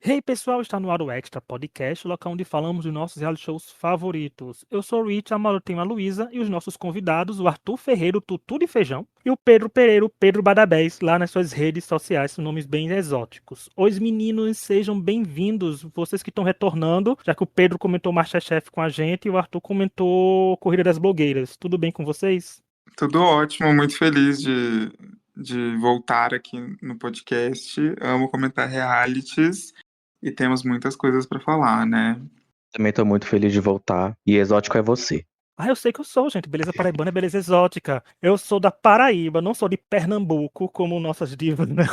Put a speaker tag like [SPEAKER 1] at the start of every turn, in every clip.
[SPEAKER 1] Hey pessoal, está no ar o Extra Podcast, o local onde falamos dos nossos reality shows favoritos. Eu sou o Rich, a Mauro tem a Luísa e os nossos convidados, o Arthur Ferreira, o Tutu de Feijão, e o Pedro Pereira, o Pedro Badabés, lá nas suas redes sociais, com nomes bem exóticos. Os meninos, sejam bem-vindos, vocês que estão retornando, já que o Pedro comentou MasterChef com a gente e o Arthur comentou Corrida das Blogueiras. Tudo bem com vocês?
[SPEAKER 2] Tudo ótimo, muito feliz de voltar aqui no podcast. Amo comentar realities e temos muitas coisas para falar, né?
[SPEAKER 3] Também tô muito feliz de voltar. E exótico é você.
[SPEAKER 1] Ah, eu sei que eu sou, gente. Beleza paraibana é beleza exótica. Eu sou da Paraíba, não sou de Pernambuco, como nossas divas, né?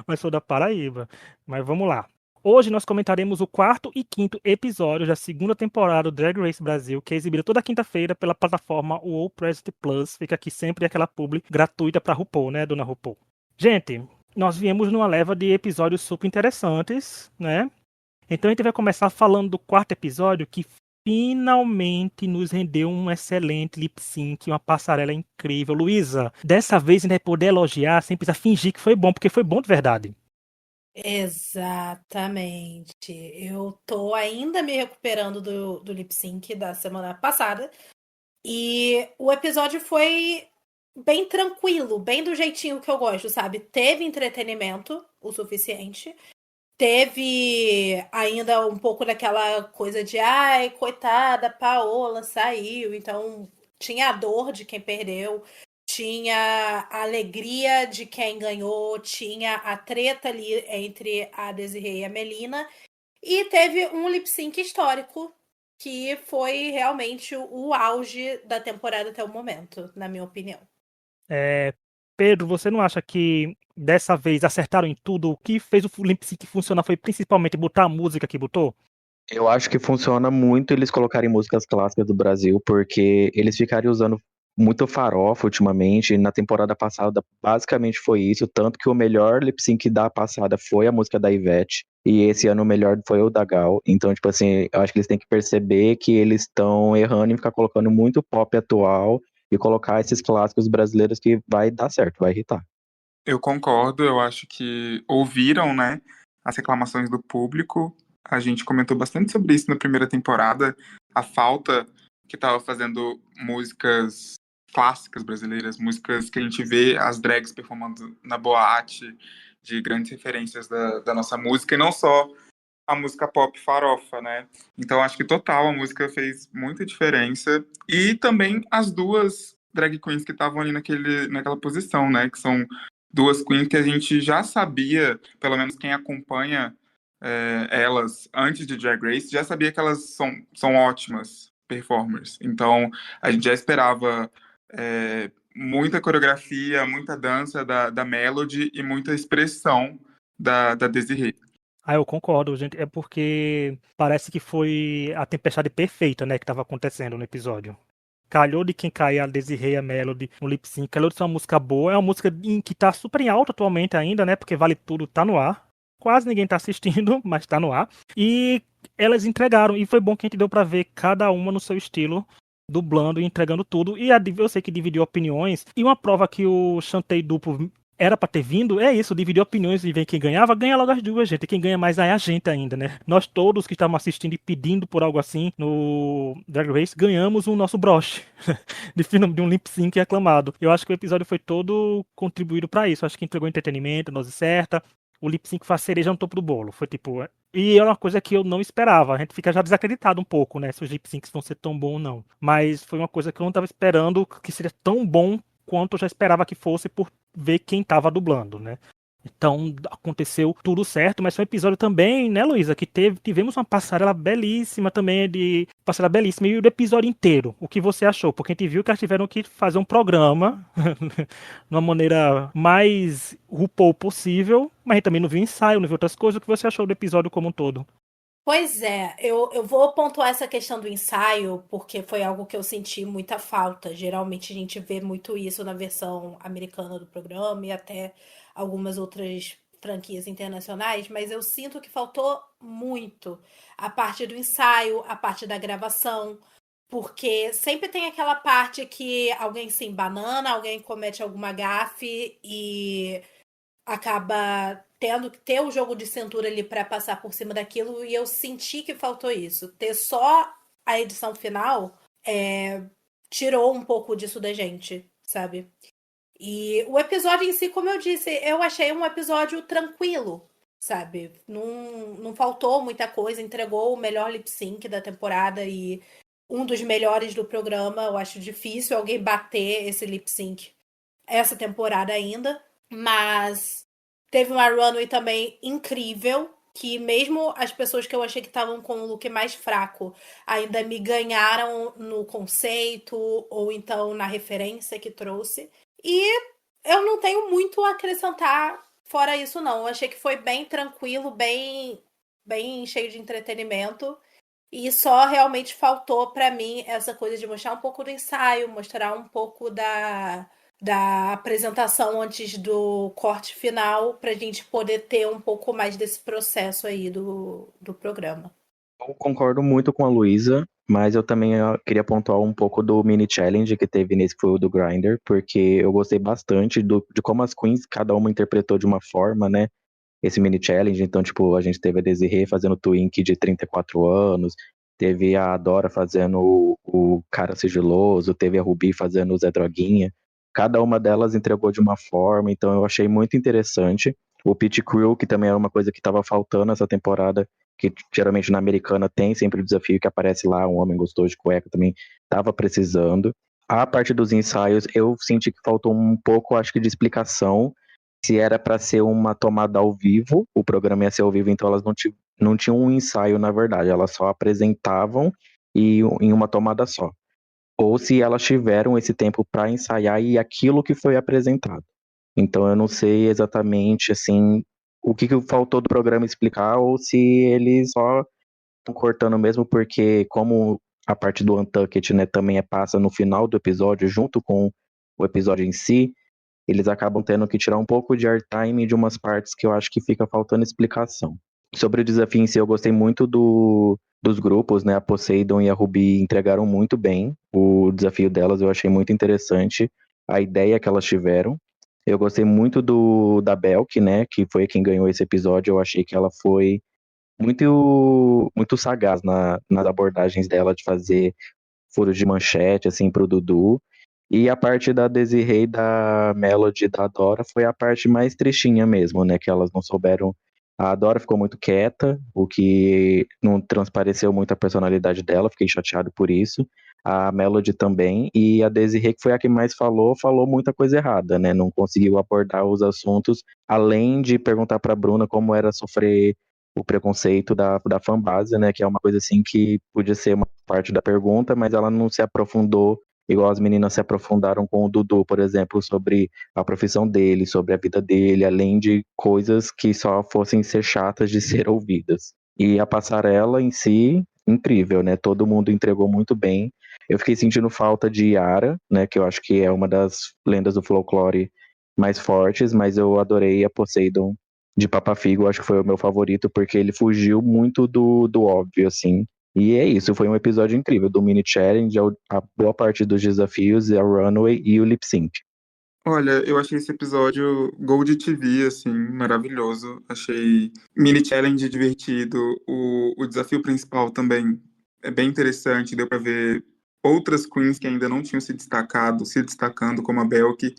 [SPEAKER 1] Mas sou da Paraíba. Mas vamos lá. Hoje nós comentaremos o quarto e quinto episódio da segunda temporada do Drag Race Brasil, que é exibida toda quinta-feira pela plataforma UOL President Plus. Fica aqui sempre aquela publi gratuita pra RuPaul, né, dona RuPaul? Gente, nós viemos numa leva de episódios super interessantes, né? Então a gente vai começar falando do quarto episódio, que finalmente nos rendeu um excelente lip sync, uma passarela incrível. Luísa, dessa vez a gente vai poder elogiar sem precisar fingir que foi bom, porque foi bom de verdade.
[SPEAKER 4] Exatamente. Eu tô ainda me recuperando do lip sync da semana passada. E o episódio foi bem tranquilo, bem do jeitinho que eu gosto, sabe? Teve entretenimento o suficiente. Teve ainda um pouco daquela coisa de ai, coitada, Paola saiu. Então tinha a dor de quem perdeu. Tinha a alegria de quem ganhou, tinha a treta ali entre a Desirê e a Melina, e teve um lip sync histórico que foi realmente o auge da temporada até o momento, na minha opinião.
[SPEAKER 1] Pedro, você não acha que dessa vez acertaram em tudo? O que fez o lip sync funcionar foi principalmente botar a música que botou?
[SPEAKER 3] Eu acho que funciona muito eles colocarem músicas clássicas do Brasil, porque eles ficaram usando muito farofa ultimamente. Na temporada passada, basicamente foi isso. Tanto que o melhor lip sync da passada foi a música da Ivete. E esse ano o melhor foi o da Gal. Então, tipo assim, eu acho que eles têm que perceber que eles estão errando em ficar colocando muito pop atual e colocar esses clássicos brasileiros que vai dar certo, vai irritar.
[SPEAKER 2] Eu concordo, eu acho que ouviram, né, as reclamações do público. A gente comentou bastante sobre isso na primeira temporada, a falta que estava fazendo músicas clássicas brasileiras, músicas que a gente vê as drags performando na boate, de grandes referências da nossa música, e não só a música pop farofa, né? Então acho que total a música fez muita diferença. E também as duas drag queens que estavam ali naquela posição, né? Que são duas queens que a gente já sabia, pelo menos quem acompanha elas antes de Drag Race, já sabia que elas são ótimas performers. Então a gente já esperava muita coreografia, muita dança da Melody e muita expressão da Desiree.
[SPEAKER 1] Ah, eu concordo, gente. É porque parece que foi a tempestade perfeita, né, que tava acontecendo no episódio. Calhou de quem cair a Desirê e a Melody no lip sync. Calhou de ser uma música boa. É uma música que tá super em alta atualmente ainda, né? Porque Vale Tudo tá no ar. Quase ninguém tá assistindo, mas tá no ar. E elas entregaram. E foi bom que a gente deu pra ver cada uma no seu estilo, dublando e entregando tudo. E eu sei que dividiu opiniões. E uma prova que o Chantei Duplo era pra ter vindo, é isso, dividir opiniões e ver quem ganhava, ganha logo as duas, gente. E quem ganha mais é a gente ainda, né? Nós todos que estávamos assistindo e pedindo por algo assim no Drag Race, ganhamos o nosso broche de um lip sync aclamado. Eu acho que o episódio foi todo contribuído pra isso. Eu acho que entregou entretenimento, dose certa. O lip sync foi a cereja no topo do bolo. Foi tipo. E é uma coisa que eu não esperava. A gente fica já desacreditado um pouco, né? Se os lip syncs vão ser tão bons ou não. Mas foi uma coisa que eu não estava esperando que seria tão bom quanto eu já esperava que fosse por ver quem estava dublando, né? Então aconteceu tudo certo, mas foi um episódio também, né, Luísa, que tivemos uma passarela belíssima também, de passarela belíssima, e o episódio inteiro, o que você achou? Porque a gente viu que elas tiveram que fazer um programa de uma maneira mais RuPaul possível, mas a gente também não viu ensaio, não viu outras coisas. O que você achou do episódio como um todo?
[SPEAKER 4] Pois é, eu vou pontuar essa questão do ensaio, porque foi algo que eu senti muita falta. Geralmente a gente vê muito isso na versão americana do programa e até algumas outras franquias internacionais, mas eu sinto que faltou muito a parte do ensaio, a parte da gravação, porque sempre tem aquela parte que alguém se embanana, alguém comete alguma gafe e acaba tendo que ter o jogo de cintura ali para passar por cima daquilo, e eu senti que faltou isso. Ter só a edição final tirou um pouco disso da gente, sabe? E o episódio em si, como eu disse, eu achei um episódio tranquilo, sabe? Não faltou muita coisa, entregou o melhor lip sync da temporada e um dos melhores do programa. Eu acho difícil alguém bater esse lip sync essa temporada ainda, mas teve uma runway também incrível, que mesmo as pessoas que eu achei que estavam com o look mais fraco ainda me ganharam no conceito ou então na referência que trouxe. E eu não tenho muito a acrescentar fora isso, não. Eu achei que foi bem tranquilo, bem cheio de entretenimento. E só realmente faltou pra mim essa coisa de mostrar um pouco do ensaio, mostrar um pouco da apresentação antes do corte final, pra gente poder ter um pouco mais desse processo aí do programa.
[SPEAKER 3] Eu concordo muito com a Luísa, mas eu também queria pontuar um pouco do mini challenge que teve nesse, que foi o do Grindr, porque eu gostei bastante de como as queens, cada uma interpretou de uma forma, né? Esse mini challenge. Então, tipo, a gente teve a Desirê fazendo Twink de 34 anos, teve a Dora fazendo o cara sigiloso, teve a Ruby fazendo o Zé Droguinha. Cada uma delas entregou de uma forma, então eu achei muito interessante. O Pit Crew, que também era uma coisa que estava faltando essa temporada, que geralmente na americana tem sempre o desafio que aparece lá, um homem gostoso de cueca, também estava precisando. A parte dos ensaios, eu senti que faltou um pouco, acho que, de explicação. Se era para ser uma tomada ao vivo, o programa ia ser ao vivo, então elas não tinham um ensaio, na verdade, elas só apresentavam em uma tomada só. Ou se elas tiveram esse tempo para ensaiar e aquilo que foi apresentado. Então eu não sei exatamente assim o que faltou do programa explicar ou se eles só estão cortando mesmo, porque como a parte do Untucked, né, também passa no final do episódio junto com o episódio em si, eles acabam tendo que tirar um pouco de airtime de umas partes que eu acho que fica faltando explicação. Sobre o desafio em si, eu gostei muito dos grupos, né? A Poseidon e a Ruby entregaram muito bem o desafio delas, eu achei muito interessante a ideia que elas tiveram. Eu gostei muito da Belk, né? Que foi quem ganhou esse episódio. Eu achei que ela foi muito sagaz nas abordagens dela de fazer furos de manchete, assim, pro Dudu. E a parte da Desirê e da Melody da Dora foi a parte mais tristinha mesmo, né? Que elas não souberam. A Dora ficou muito quieta, o que não transpareceu muito a personalidade dela, fiquei chateado por isso. A Melody também. E a Desirê, que foi a que mais falou muita coisa errada, né? Não conseguiu abordar os assuntos, além de perguntar pra Bruna como era sofrer o preconceito da fanbase, né? Que é uma coisa assim que podia ser uma parte da pergunta, mas ela não se aprofundou igual as meninas se aprofundaram com o Dudu, por exemplo, sobre a profissão dele, sobre a vida dele, além de coisas que só fossem ser chatas de ser ouvidas. E a passarela em si, incrível, né? Todo mundo entregou muito bem. Eu fiquei sentindo falta de Yara, né? Que eu acho que é uma das lendas do folclore mais fortes, mas eu adorei a Poseidon de Papa Figo, acho que foi o meu favorito, porque ele fugiu muito do óbvio, assim. E é isso, foi um episódio incrível, do mini challenge, a boa parte dos desafios, a runway e o lip sync.
[SPEAKER 2] Olha, eu achei esse episódio Gold TV, assim, maravilhoso. Achei mini challenge divertido. O desafio principal também é bem interessante. Deu pra ver outras queens que ainda não tinham se destacando, como a Belk.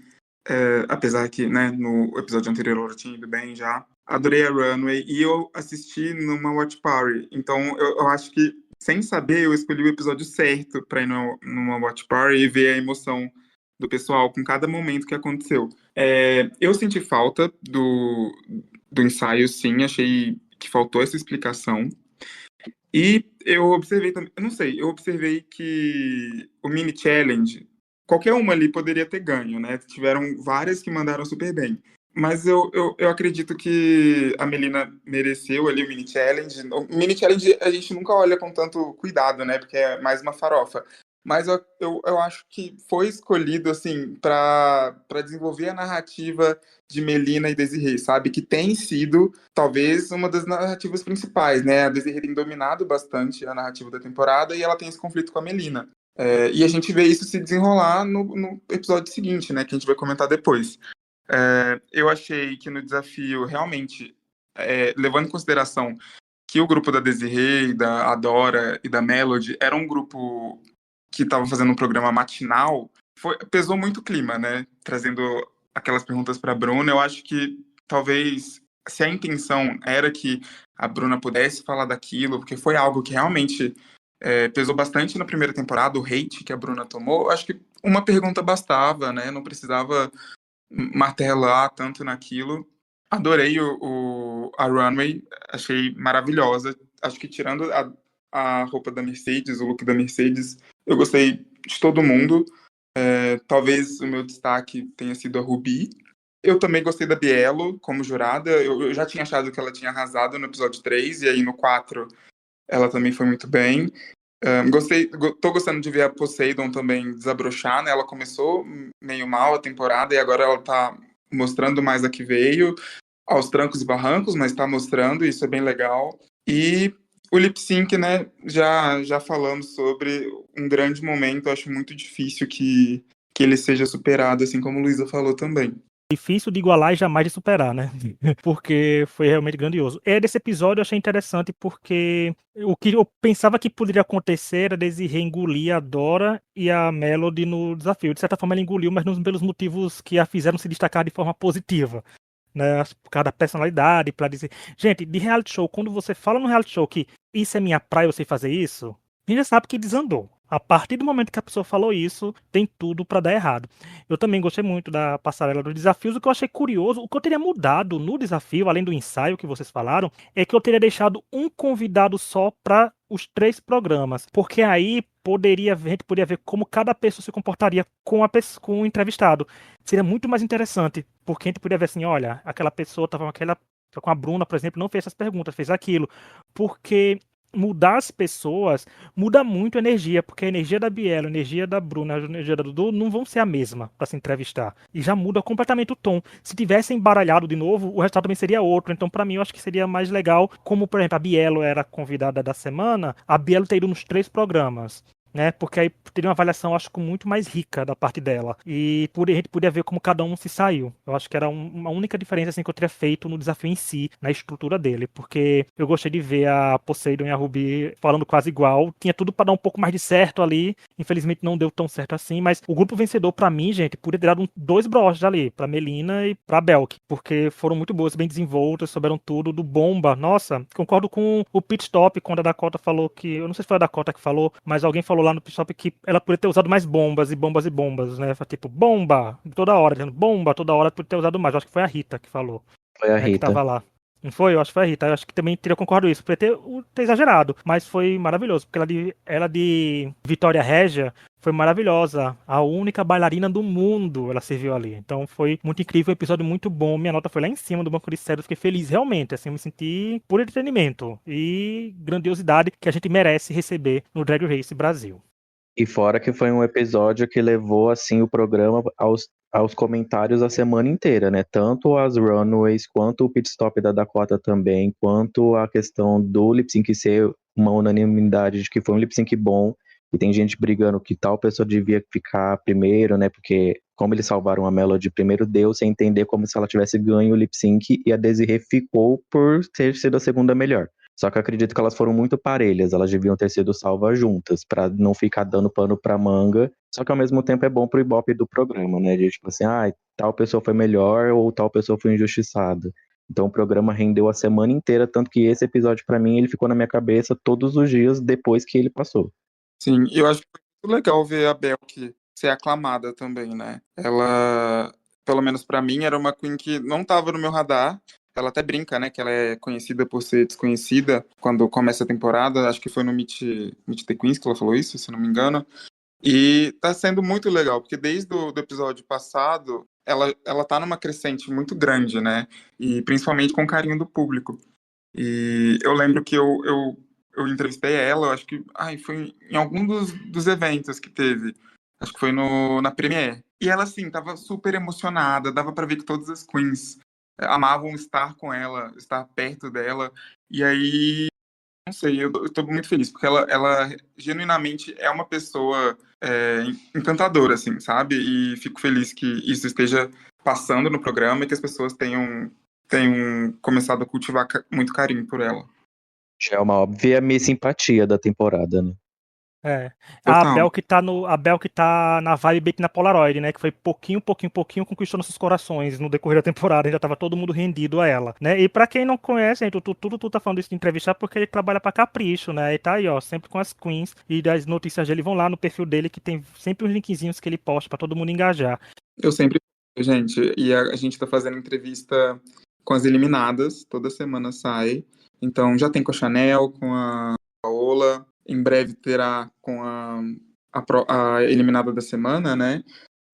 [SPEAKER 2] Apesar que, né, no episódio anterior ela tinha ido bem já. Adorei a runway e eu assisti numa watch party. Então eu acho que, sem saber, eu escolhi o episódio certo pra ir numa watch party e ver a emoção do pessoal com cada momento que aconteceu. Eu senti falta do ensaio, sim, achei que faltou essa explicação. E eu observei também, eu não sei, eu observei que o mini challenge, qualquer uma ali poderia ter ganho, né? Tiveram várias que mandaram super bem. Mas eu acredito que a Melina mereceu ali o mini challenge. O mini challenge a gente nunca olha com tanto cuidado, né? Porque é mais uma farofa. Mas eu acho que foi escolhido, assim, para desenvolver a narrativa de Melina e Desirê, sabe? Que tem sido, talvez, uma das narrativas principais, né? A Desirê tem dominado bastante a narrativa da temporada e ela tem esse conflito com a Melina. E a gente vê isso se desenrolar no episódio seguinte, né? Que a gente vai comentar depois. Eu achei que no desafio, realmente, levando em consideração que o grupo da Desirê, da Adora e da Melody era um grupo que estava fazendo um programa matinal, pesou muito o clima, né? Trazendo aquelas perguntas para a Bruna, eu acho que talvez, se a intenção era que a Bruna pudesse falar daquilo, porque foi algo que realmente pesou bastante na primeira temporada, o hate que a Bruna tomou, eu acho que uma pergunta bastava, né? Não precisava martelar tanto naquilo. Adorei a Runway, achei maravilhosa. Acho que tirando a roupa da Mercedes, o look da Mercedes, eu gostei de todo mundo. Talvez o meu destaque tenha sido a Ruby. Eu também gostei da Bielo como jurada. Eu já tinha achado que ela tinha arrasado no episódio 3, e aí no 4 ela também foi muito bem. Tô gostando de ver a Poseidon também desabrochar, né? Ela começou meio mal a temporada e agora ela tá mostrando mais a que veio, aos trancos e barrancos, mas tá mostrando, e isso é bem legal. E o lip sync, né? Já falamos sobre um grande momento, acho muito difícil que ele seja superado, assim como a Luísa falou também.
[SPEAKER 1] Difícil de igualar e jamais de superar, né? Porque foi realmente grandioso. Desse episódio eu achei interessante porque o que eu pensava que poderia acontecer era Desirê engolir a Dora e a Melody no desafio. De certa forma ela engoliu, mas não pelos motivos que a fizeram se destacar de forma positiva, né? Por causa da personalidade, pra dizer... Gente, de reality show, quando você fala no reality show que isso é minha praia, eu sei fazer isso, a gente já sabe que desandou. A partir do momento que a pessoa falou isso, tem tudo pra dar errado. Eu também gostei muito da passarela dos desafios. O que eu achei curioso, o que eu teria mudado no desafio, além do ensaio que vocês falaram, é que eu teria deixado um convidado só para os 3 programas. Porque aí a gente poderia ver como cada pessoa se comportaria com o entrevistado. Seria muito mais interessante, porque a gente poderia ver assim, olha, aquela pessoa estava com a Bruna, por exemplo, não fez essas perguntas, fez aquilo. Porque mudar as pessoas muda muito a energia, porque a energia da Biela, a energia da Bruna, a energia da Dudu não vão ser a mesma para se entrevistar. E já muda completamente o tom. Se tivesse embaralhado de novo, o resultado também seria outro. Então, para mim, eu acho que seria mais legal, como, por exemplo, a Bielo era convidada da semana, a Bielo ter ido nos 3 programas. Né? Porque aí teria uma avaliação, acho que muito mais rica da parte dela. E a gente podia ver como cada um se saiu. Eu acho que era uma única diferença assim, que eu teria feito no desafio em si, na estrutura dele. Porque eu gostei de ver a Poseidon e a Ruby falando quase igual. Tinha tudo para dar um pouco mais de certo ali. Infelizmente não deu tão certo assim. Mas o grupo vencedor, para mim, gente, podia ter dado 2 broches ali, pra Melina e pra Belk. Porque foram muito boas, bem desenvoltas, souberam tudo. Do Bomba, nossa, concordo com o Pit Stop, quando a Dakota falou que... Eu não sei se foi a Dakota que falou, mas alguém falou lá no Pit Stop que ela poderia ter usado mais bombas e bombas e bombas, né? Tipo, bomba, toda hora, dizendo bomba, toda hora, poderia ter usado mais. Eu acho que foi a Rita que falou.
[SPEAKER 3] Foi a
[SPEAKER 1] Que
[SPEAKER 3] Rita.
[SPEAKER 1] tava lá. Não foi? Eu acho que foi a Rita. Eu acho que também teria concordado isso. Poderia ter exagerado, mas foi maravilhoso, porque ela de Vitória Régia foi maravilhosa. A única bailarina do mundo ela serviu ali. Então foi muito incrível, um episódio muito bom. Minha nota foi lá em cima do banco de séries. Fiquei feliz realmente. Assim, eu me senti por entretenimento e grandiosidade que a gente merece receber no Drag Race Brasil.
[SPEAKER 3] E fora que foi um episódio que levou assim o programa aos comentários a semana inteira, né? Tanto as runways, quanto o pit stop da Dakota também, quanto a questão do lip sync ser uma unanimidade de que foi um lip sync bom, e tem gente brigando que tal pessoa devia ficar primeiro, né? Porque como eles salvaram a Melody primeiro, deu sem entender como se ela tivesse ganho o lip sync, e a Desirê ficou por ter sido a segunda melhor. Só que eu acredito que elas foram muito parelhas, elas deviam ter sido salvas juntas, pra não ficar dando pano pra manga. Só que ao mesmo tempo é bom pro ibope do programa, né? De tipo assim, tal pessoa foi melhor ou tal pessoa foi injustiçada. Então o programa rendeu a semana inteira, tanto que esse episódio pra mim ele ficou na minha cabeça todos os dias depois que ele passou.
[SPEAKER 2] Sim, eu acho que foi muito legal ver a Belk ser aclamada também, né? Ela, pelo menos pra mim, era uma queen que não estava no meu radar. Ela até brinca, né, que ela é conhecida por ser desconhecida quando começa a temporada. Acho que foi no Meet the Queens que ela falou isso, se não me engano. E tá sendo muito legal, porque desde o do episódio passado, ela tá numa crescente muito grande, né? E principalmente com o carinho do público. E eu lembro que eu entrevistei ela, eu acho que foi em algum dos eventos que teve. Acho que foi na Premiere. E ela, assim, tava super emocionada, dava pra ver que todas as queens amavam estar com ela, estar perto dela. E aí, não sei, eu tô muito feliz, porque ela genuinamente é uma pessoa encantadora, assim, sabe? E fico feliz que isso esteja passando no programa e que as pessoas tenham começado a cultivar muito carinho por ela.
[SPEAKER 3] Já é uma óbvia minha simpatia da temporada, né?
[SPEAKER 1] É. A
[SPEAKER 2] Total.
[SPEAKER 1] Bel que tá na vibe Bettina Polaroid, né? Que foi pouquinho conquistou nossos corações no decorrer da temporada. Já tava todo mundo rendido a ela, né? E pra quem não conhece, tu tá falando isso de entrevistar porque ele trabalha pra Capricho, né? E tá aí, ó, sempre com as queens. E as notícias dele vão lá no perfil dele, que tem sempre uns linkzinhos que ele posta pra todo mundo engajar.
[SPEAKER 2] Eu sempre, gente, e a gente tá fazendo entrevista com as eliminadas, toda semana sai. Então já tem com a Chanel, com a Paola, em breve terá com a eliminada da semana, né?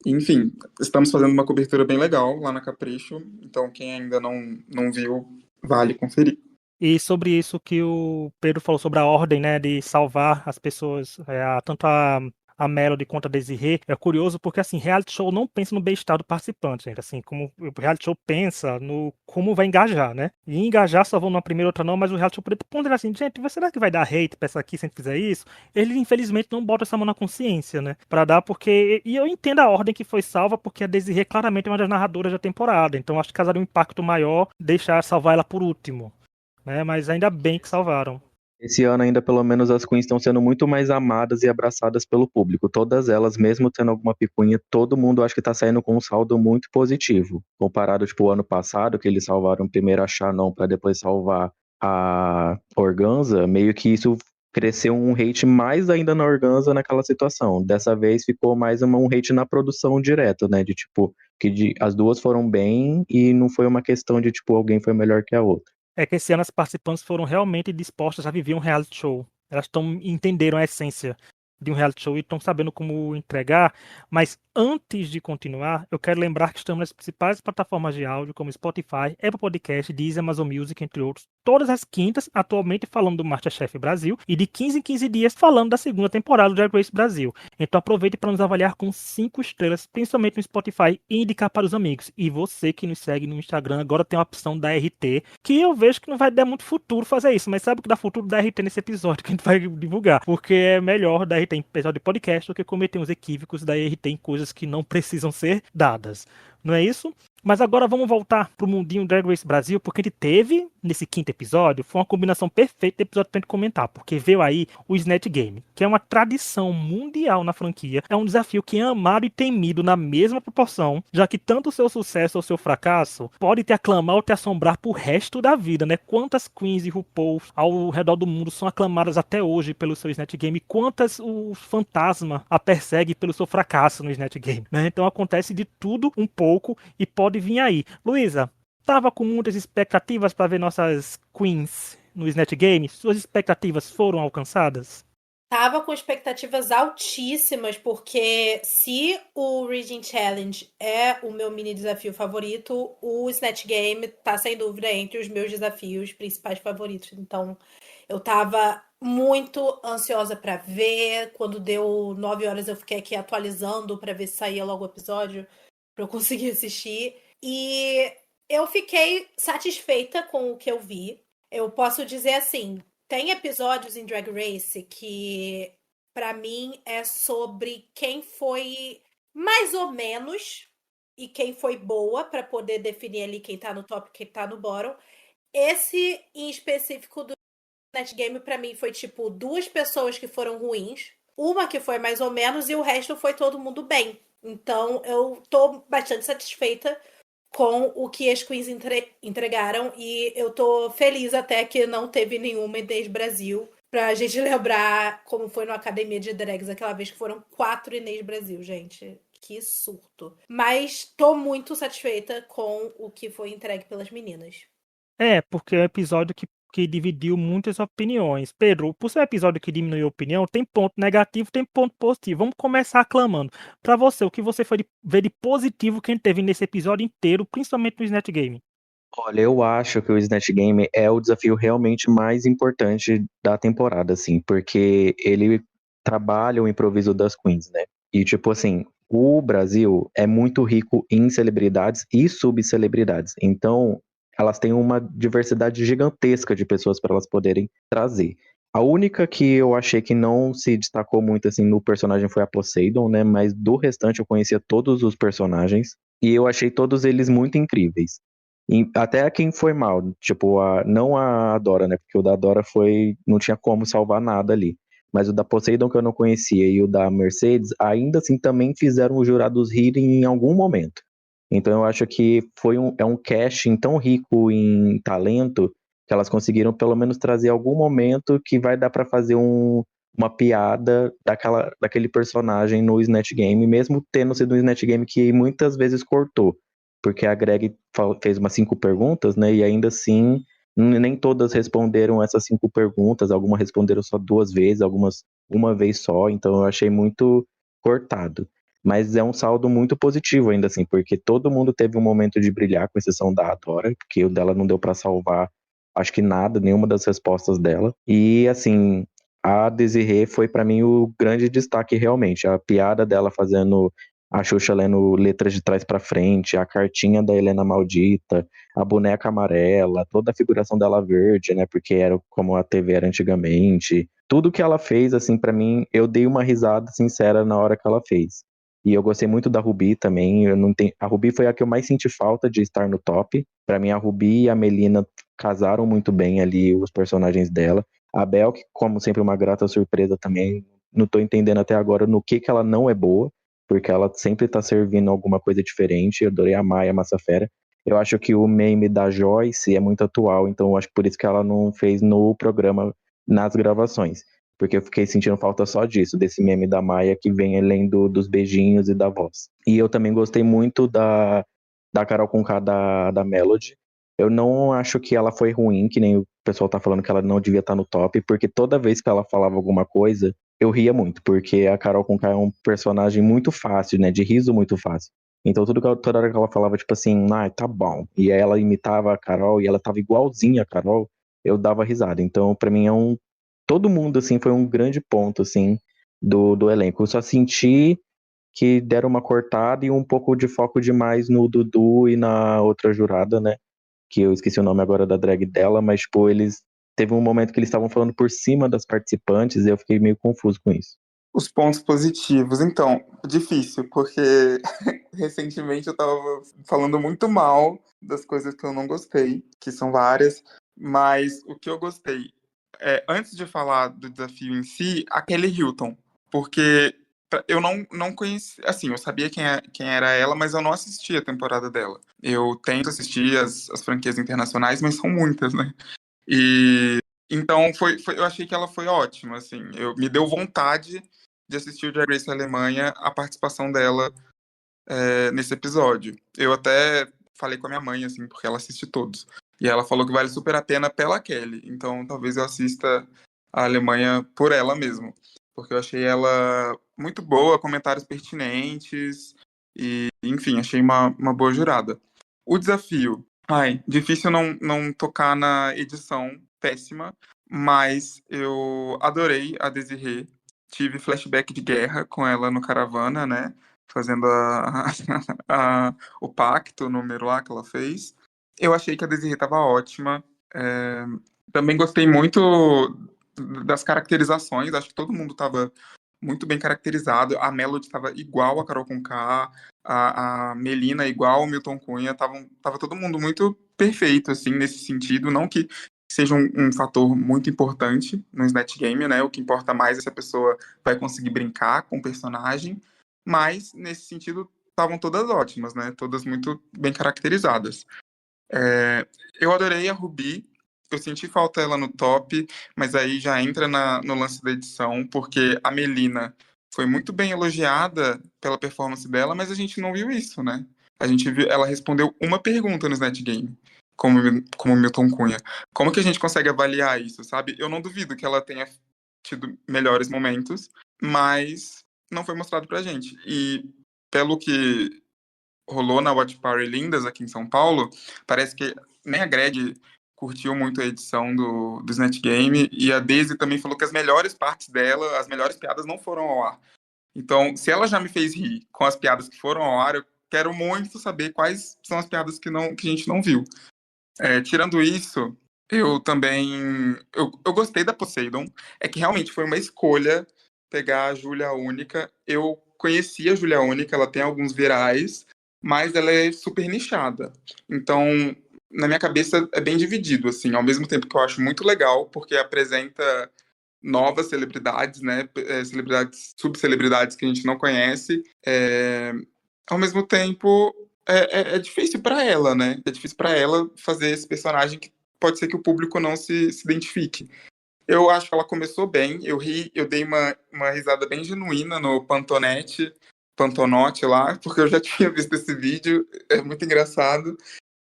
[SPEAKER 2] Enfim, estamos fazendo uma cobertura bem legal lá na Capricho, então quem ainda não viu, vale conferir.
[SPEAKER 1] E sobre isso que o Pedro falou sobre a ordem, né, de salvar as pessoas, tanto a Melody quanto a Desirê, é curioso porque, assim, reality show não pensa no bem-estar do participante, gente, assim, como o reality show pensa no como vai engajar, né, e engajar só vão numa primeira outra não, mas o reality show poderia ponderar assim, gente, será que vai dar hate pra essa aqui se a gente fizer isso? Ele, infelizmente, não bota essa mão na consciência, né, pra dar, porque, e eu entendo a ordem que foi salva, porque a Desirê claramente é uma das narradoras da temporada, então acho que causaria um impacto maior deixar salvar ela por último. Né? Mas ainda bem que salvaram.
[SPEAKER 3] Esse ano ainda, pelo menos, as queens estão sendo muito mais amadas e abraçadas pelo público. Todas elas, mesmo tendo alguma picuinha, todo mundo acho que tá saindo com um saldo muito positivo. Comparado, tipo, o ano passado, que eles salvaram primeiro a Shannon pra depois salvar a Organza, meio que isso cresceu um hate mais ainda na Organza naquela situação. Dessa vez ficou mais um hate na produção direto, né? De tipo, as duas foram bem e não foi uma questão de, tipo, alguém foi melhor que a outra.
[SPEAKER 1] É que esse ano as participantes foram realmente dispostas a viver um reality show. Elas entenderam a essência de um reality show e estão sabendo como entregar. Mas antes de continuar, eu quero lembrar que estamos nas principais plataformas de áudio, como Spotify, Apple Podcast, Deezer, Amazon Music, entre outros, todas as quintas, atualmente falando do MasterChef Brasil, e de 15 em 15 dias falando da segunda temporada do Drag Race Brasil. Então aproveite para nos avaliar com 5 estrelas, principalmente no Spotify, e indicar para os amigos. E você que nos segue no Instagram, agora tem a opção da RT, que eu vejo que não vai dar muito futuro fazer isso, mas sabe o que dá futuro da RT nesse episódio que a gente vai divulgar? Porque é melhor da RT em episódio de podcast do que cometer uns equívocos da RT em coisas que não precisam ser dadas. Não é isso? Mas agora vamos voltar pro mundinho Drag Race Brasil, porque ele teve, nesse quinto episódio, foi uma combinação perfeita de episódio pra gente comentar, porque veio aí o Snatch Game, que é uma tradição mundial na franquia, é um desafio que é amado e temido na mesma proporção, já que tanto o seu sucesso ou o seu fracasso pode te aclamar ou te assombrar pro resto da vida, né? Quantas queens e RuPaul ao redor do mundo são aclamadas até hoje pelo seu Snatch Game, quantas o fantasma a persegue pelo seu fracasso no Snatch Game, né? Então acontece de tudo um pouco e pode vir aí. Luísa, tava com muitas expectativas para ver nossas queens no Snatch Game? Suas expectativas foram alcançadas?
[SPEAKER 4] Tava com expectativas altíssimas, porque se o Reading Challenge é o meu mini desafio favorito, o Snatch Game tá sem dúvida entre os meus desafios principais favoritos. Então, eu tava muito ansiosa pra ver. Quando deu 9 horas, eu fiquei aqui atualizando pra ver se saía logo o episódio pra eu conseguir assistir. E eu fiquei satisfeita com o que eu vi. Eu posso dizer assim, tem episódios em Drag Race que, pra mim, é sobre quem foi mais ou menos e quem foi boa, pra poder definir ali quem tá no top e quem tá no bottom. Esse, em específico do Snatch Game, pra mim, foi tipo 2 pessoas que foram ruins, uma que foi mais ou menos e o resto foi todo mundo bem. Então, eu tô bastante satisfeita com o que as queens entregaram, e eu tô feliz até que não teve nenhuma Inês Brasil, pra gente lembrar como foi no Academia de Drags aquela vez que foram 4 Inês Brasil, gente. Que surto. Mas tô muito satisfeita com o que foi entregue pelas meninas.
[SPEAKER 1] É, porque é um episódio que dividiu muitas opiniões. Pedro, por ser um episódio que diminuiu a opinião, tem ponto negativo, tem ponto positivo. Vamos começar aclamando. Pra você, o que você foi ver de positivo que a gente teve nesse episódio inteiro, principalmente no Snatch Game?
[SPEAKER 3] Olha, eu acho que o Snatch Game é o desafio realmente mais importante da temporada, assim, porque ele trabalha o improviso das queens, né? E, tipo assim, o Brasil é muito rico em celebridades e subcelebridades. Então, elas têm uma diversidade gigantesca de pessoas para elas poderem trazer. A única que eu achei que não se destacou muito, assim, no personagem foi a Poseidon, né? Mas do restante eu conhecia todos os personagens. e eu achei todos eles muito incríveis. E até quem foi mal, tipo, não a Dora, né? Porque o da Dora não tinha como salvar nada ali. Mas o da Poseidon que eu não conhecia e o da Mercedes, ainda assim também fizeram os jurados rirem em algum momento. Então eu acho que é um casting tão rico em talento que elas conseguiram pelo menos trazer algum momento que vai dar pra fazer uma piada daquele personagem no Snatch Game, mesmo tendo sido um Snatch Game que muitas vezes cortou, porque a Greg fez umas 5 perguntas, né, e ainda assim nem todas responderam essas 5 perguntas, algumas responderam só 2 vezes, algumas uma vez só, então eu achei muito cortado. Mas é um saldo muito positivo ainda assim, porque todo mundo teve um momento de brilhar, com exceção da Dora, porque o dela não deu pra salvar, acho que nada, nenhuma das respostas dela. E assim, a Desirê foi pra mim o grande destaque realmente. A piada dela fazendo a Xuxa lendo letras de trás pra frente, a cartinha da Helena Maldita, a boneca amarela, toda a figuração dela verde, né? Porque era como a TV era antigamente. Tudo que ela fez, assim, pra mim, eu dei uma risada sincera na hora que ela fez. E eu gostei muito da Rubi também. Eu não tenho... A Rubi foi a que eu mais senti falta de estar no top. Pra mim, a Rubi e a Melina casaram muito bem ali os personagens dela. A Bel, que como sempre uma grata surpresa também, não tô entendendo até agora no que ela não é boa, porque ela sempre tá servindo alguma coisa diferente. Eu adorei a Maia Massafera. Eu acho que o meme da Joyce é muito atual, então eu acho que por isso que ela não fez no programa, nas gravações. Porque eu fiquei sentindo falta só disso, desse meme da Maia que vem além dos beijinhos e da voz. E eu também gostei muito da Carol Conká da Melody. Eu não acho que ela foi ruim, que nem o pessoal tá falando que ela não devia estar no top, porque toda vez que ela falava alguma coisa, eu ria muito, porque a Carol Conká é um personagem muito fácil, né, de riso muito fácil. Então toda hora que ela falava, tipo assim, tá bom, e aí ela imitava a Carol, e ela tava igualzinha a Carol, eu dava risada. Então, pra mim, todo mundo, assim, foi um grande ponto, assim, do elenco. Eu só senti que deram uma cortada e um pouco de foco demais no Dudu e na outra jurada, né? Que eu esqueci o nome agora da drag dela, mas, tipo, teve um momento que eles estavam falando por cima das participantes e eu fiquei meio confuso com isso.
[SPEAKER 2] Os pontos positivos, então, difícil, porque recentemente eu tava falando muito mal das coisas que eu não gostei, que são várias, mas o que eu gostei, antes de falar do desafio em si, a Kelly Hilton, porque eu não conhecia, assim, eu sabia quem era ela, mas eu não assistia a temporada dela. Eu tento assistir as franquias internacionais, mas são muitas, né? E então eu achei que ela foi ótima, assim, me deu vontade de assistir o Drag Race Alemanha, a participação dela nesse episódio. Eu até falei com a minha mãe, assim, porque ela assiste todos. E ela falou que vale super a pena pela Kelly. Então talvez eu assista a Alemanha por ela mesmo. Porque eu achei ela muito boa, comentários pertinentes. E, enfim, achei uma boa jurada. O desafio. Difícil não tocar na edição, péssima. Mas eu adorei a Desirê. Tive flashback de guerra com ela no Caravana, né? Fazendo o pacto, o número lá que ela fez. Eu achei que a Desirê estava ótima. Também gostei muito das caracterizações. Acho que todo mundo estava muito bem caracterizado. A Melody estava igual a Carol Conká, a Melina igual ao Milton Cunha. Tava todo mundo muito perfeito, assim, nesse sentido. Não que seja um fator muito importante no Snatch Game, né? O que importa mais é se a pessoa vai conseguir brincar com o personagem. Mas, nesse sentido, estavam todas ótimas, né? Todas muito bem caracterizadas. Eu adorei a Rubi. Eu senti falta ela no top, mas aí já entra no lance da edição, porque a Melina foi muito bem elogiada pela performance dela, mas a gente não viu isso, né? A gente viu, ela respondeu uma pergunta no Snatch Game, como Milton Cunha. Como que a gente consegue avaliar isso, sabe? Eu não duvido que ela tenha tido melhores momentos, mas não foi mostrado pra gente. E pelo que rolou na Watch Party Lindas aqui em São Paulo, parece que nem a Greg curtiu muito a edição do Snatch Game, e a Daisy também falou que as melhores partes dela, as melhores piadas não foram ao ar. Então, se ela já me fez rir com as piadas que foram ao ar, eu quero muito saber quais são as piadas que a gente não viu. Tirando isso, eu também... Eu gostei da Poseidon. É que realmente foi uma escolha pegar a Júlia Única. Eu conhecia a Júlia Única, ela tem alguns virais, mas ela é super nichada. Então, na minha cabeça, é bem dividido, assim, ao mesmo tempo que eu acho muito legal, porque apresenta novas celebridades, né, celebridades, subcelebridades que a gente não conhece, ao mesmo tempo é difícil para ela, né, é difícil para ela fazer esse personagem que pode ser que o público não se identifique. Eu acho que ela começou bem, eu ri, eu dei uma risada bem genuína no Pantonote lá, porque eu já tinha visto esse vídeo, é muito engraçado,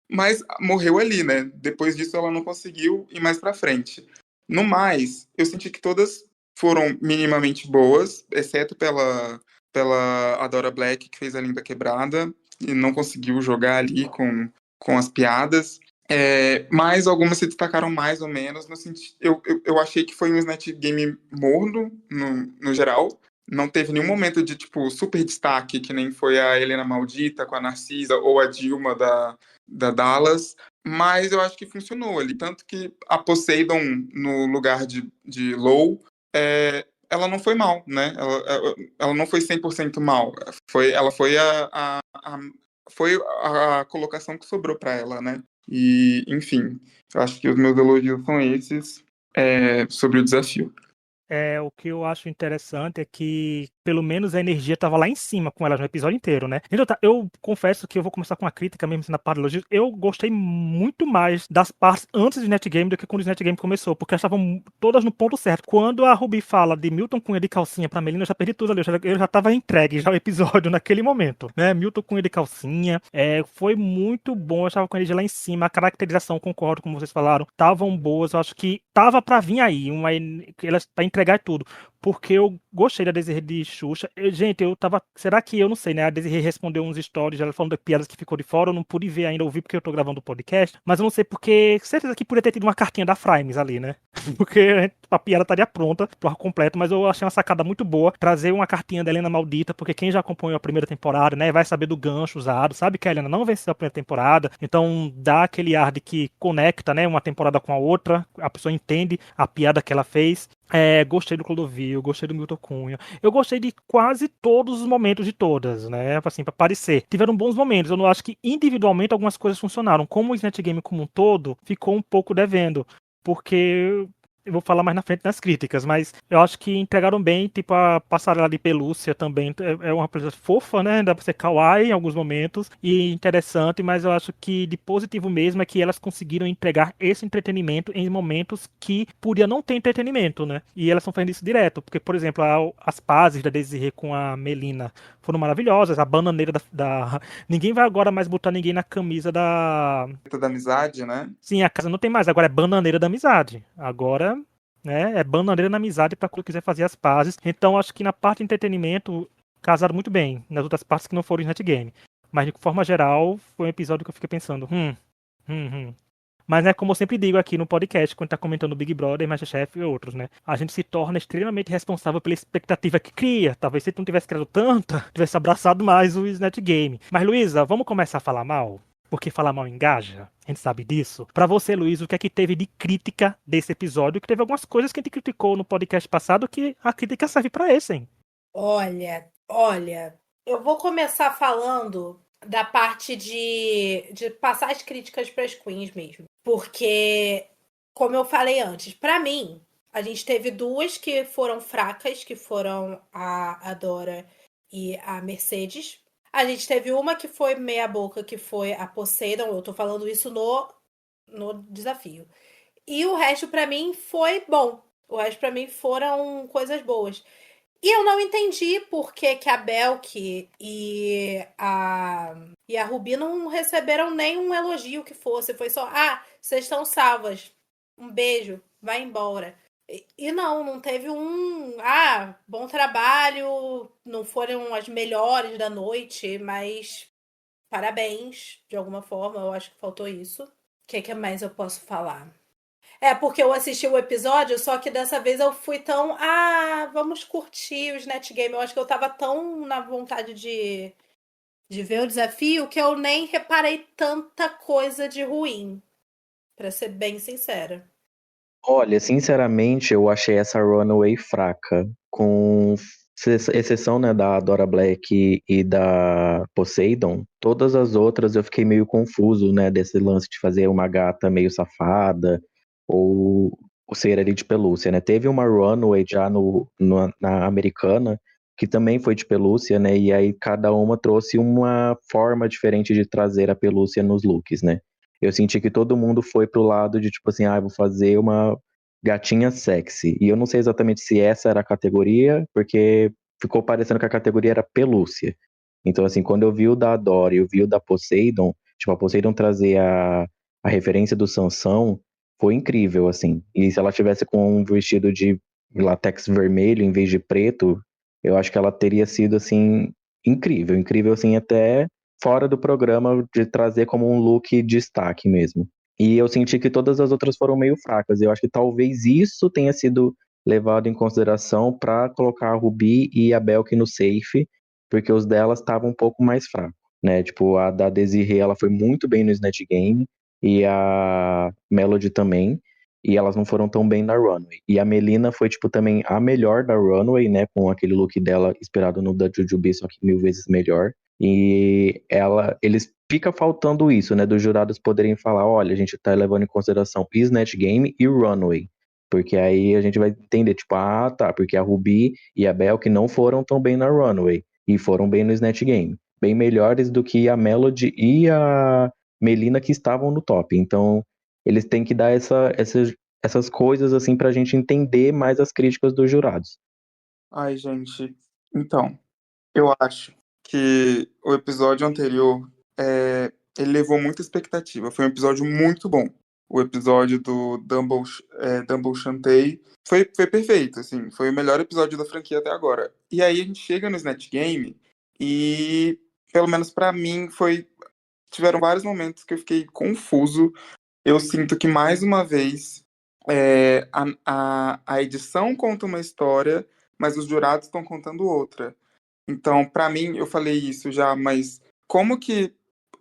[SPEAKER 2] mas morreu ali, né? Depois disso ela não conseguiu ir mais pra frente. No mais, eu senti que todas foram minimamente boas, exceto pela Adora Black, que fez a Linda Quebrada, e não conseguiu jogar ali com as piadas. Mas algumas se destacaram mais ou menos. Eu achei que foi um Snatch Game morno, no geral. Não teve nenhum momento de, tipo, super destaque, que nem foi a Helena Maldita com a Narcisa ou a Dilma da Dallas. Mas eu acho que funcionou ali. Tanto que a Poseidon, no lugar de Low, ela não foi mal, né? Ela não foi 100% mal. Ela foi foi a colocação que sobrou para ela, né? E, enfim, eu acho que os meus elogios são esses sobre o desafio.
[SPEAKER 1] O que eu acho interessante é que, pelo menos, a energia estava lá em cima com elas no episódio inteiro, né? Então, eu confesso que eu vou começar com uma crítica mesmo assim, na parte de elogios. Eu gostei muito mais das partes antes do Snatch Game do que quando o Snatch Game começou, porque elas estavam todas no ponto certo. Quando a Ruby fala de Milton Cunha de calcinha pra Melina, eu já perdi tudo ali. Eu já tava entregue já o episódio naquele momento, né? Milton Cunha de calcinha. Foi muito bom, eu estava com a energia lá em cima. A caracterização, concordo com vocês falaram, estavam boas. Eu acho que tava pra vir aí, elas pra entregar tudo, porque eu gostei da Desirê de Xuxa. Gente, eu tava, será que, eu não sei, né, a Desirê respondeu uns stories, ela falando de piadas que ficou de fora, eu não pude ver ainda, ouvir porque eu tô gravando o podcast, mas eu não sei porque, certeza que podia ter tido uma cartinha da Frames ali, né, porque a piada estaria pronta por completo, mas eu achei uma sacada muito boa, trazer uma cartinha da Helena Maldita, porque quem já acompanhou a primeira temporada, né, vai saber do gancho usado, sabe que a Helena não venceu a primeira temporada, então dá aquele ar de que conecta, né, uma temporada com a outra, a pessoa entende a piada que ela fez. Gostei do Clodovil, gostei do Milton Cunha. Eu gostei de quase todos os momentos de todas, né? Assim, pra parecer. Tiveram bons momentos. Eu não acho que individualmente algumas coisas funcionaram. Como o Snatch Game como um todo ficou um pouco devendo. Porque eu vou falar mais na frente nas críticas, mas eu acho que entregaram bem, tipo a passarela de pelúcia também é uma coisa fofa, né? Dá pra ser kawaii em alguns momentos e interessante, mas eu acho que de positivo mesmo é que elas conseguiram entregar esse entretenimento em momentos que podia não ter entretenimento, né? E elas estão fazendo isso direto, porque, por exemplo, as pazes da Desirê com a Melina foram maravilhosas, a bananeira Ninguém vai agora mais botar ninguém na camisa da
[SPEAKER 2] amizade, né?
[SPEAKER 1] Sim, a casa não tem mais, agora é bananeira da amizade. Agora, né, é bananeira na amizade para quando quiser fazer as pazes. Então, acho que na parte de entretenimento casaram muito bem, nas outras partes que não foram Snatch Game. Mas, de forma geral, foi um episódio que eu fiquei pensando, Mas, né, como eu sempre digo aqui no podcast, quando tá comentando Big Brother, MasterChef e outros, né? A gente se torna extremamente responsável pela expectativa que cria. Talvez se tu não tivesse criado tanta, tivesse abraçado mais o Snatch Game. Mas, Luísa, vamos começar a falar mal? Porque falar mal engaja, a gente sabe disso. Pra você, Luiz, o que é que teve de crítica desse episódio? Que teve algumas coisas que a gente criticou no podcast passado que a crítica serve pra esse, hein?
[SPEAKER 4] Olha, eu vou começar falando da parte de passar as críticas para as queens mesmo. Porque, como eu falei antes, pra mim, a gente teve duas que foram fracas, que foram a Dora e a Mercedes. A gente teve uma que foi meia boca, que foi a Poseidon. Eu tô falando isso no desafio. E o resto, pra mim, foi bom. O resto, pra mim, foram coisas boas. E eu não entendi por que a Belk e a Ruby não receberam nenhum elogio que fosse. Foi só, vocês estão salvas. Um beijo, vai embora. E não teve bom trabalho, não foram as melhores da noite, mas parabéns, de alguma forma, eu acho que faltou isso. O que mais eu posso falar? Porque eu assisti o episódio, só que dessa vez eu fui tão, vamos curtir o Snatch Game. Eu acho que eu tava tão na vontade de ver o desafio que eu nem reparei tanta coisa de ruim, pra ser bem sincera.
[SPEAKER 3] Olha, sinceramente, eu achei essa Runaway fraca. Com exceção, né, da Dora Black e da Poseidon, todas as outras eu fiquei meio confuso, né, desse lance de fazer uma gata meio safada ou ser ali de pelúcia, né? Teve uma Runway já na americana que também foi de pelúcia, né? E aí cada uma trouxe uma forma diferente de trazer a pelúcia nos looks, né? Eu senti que todo mundo foi pro lado de tipo assim, vou fazer uma gatinha sexy. E eu não sei exatamente se essa era a categoria, porque ficou parecendo que a categoria era pelúcia. Então, assim, quando eu vi o da Dory e eu vi o da Poseidon, tipo, a Poseidon trazer a referência do Sansão, foi incrível, assim. E se ela tivesse com um vestido de latex vermelho em vez de preto, eu acho que ela teria sido, assim, incrível. Incrível, assim, até fora do programa, de trazer como um look destaque mesmo. E eu senti que todas as outras foram meio fracas. Eu acho que talvez isso tenha sido levado em consideração para colocar a Ruby e a Belk no safe, porque os delas estavam um pouco mais fracos, né? Tipo, a da Desiree, ela foi muito bem no Snatch Game, e a Melody também, e elas não foram tão bem na Runway. E a Melina foi, tipo, também a melhor da Runway, né? Com aquele look dela inspirado no da Jujubee, só que 1000 vezes melhor. E eles fica faltando isso, né? Dos jurados poderem falar, olha, a gente tá levando em consideração Snatch Game e Runway. Porque aí a gente vai entender, tipo, tá, porque a Ruby e a Belk não foram tão bem na Runway e foram bem no Snatch Game. Bem melhores do que a Melody e a Melina que estavam no top. Então, eles têm que dar essas coisas, assim, pra gente entender mais as críticas dos jurados.
[SPEAKER 2] Ai, gente. Então, eu acho que o episódio anterior, ele levou muita expectativa. Foi um episódio muito bom. O episódio do Dumble Chantay foi perfeito, assim. Foi o melhor episódio da franquia até agora. E aí a gente chega no Snatch Game e, pelo menos pra mim, tiveram vários momentos que eu fiquei confuso. Eu sinto que, mais uma vez, a edição conta uma história, mas os jurados estão contando outra. Então, pra mim, eu falei isso já, mas como que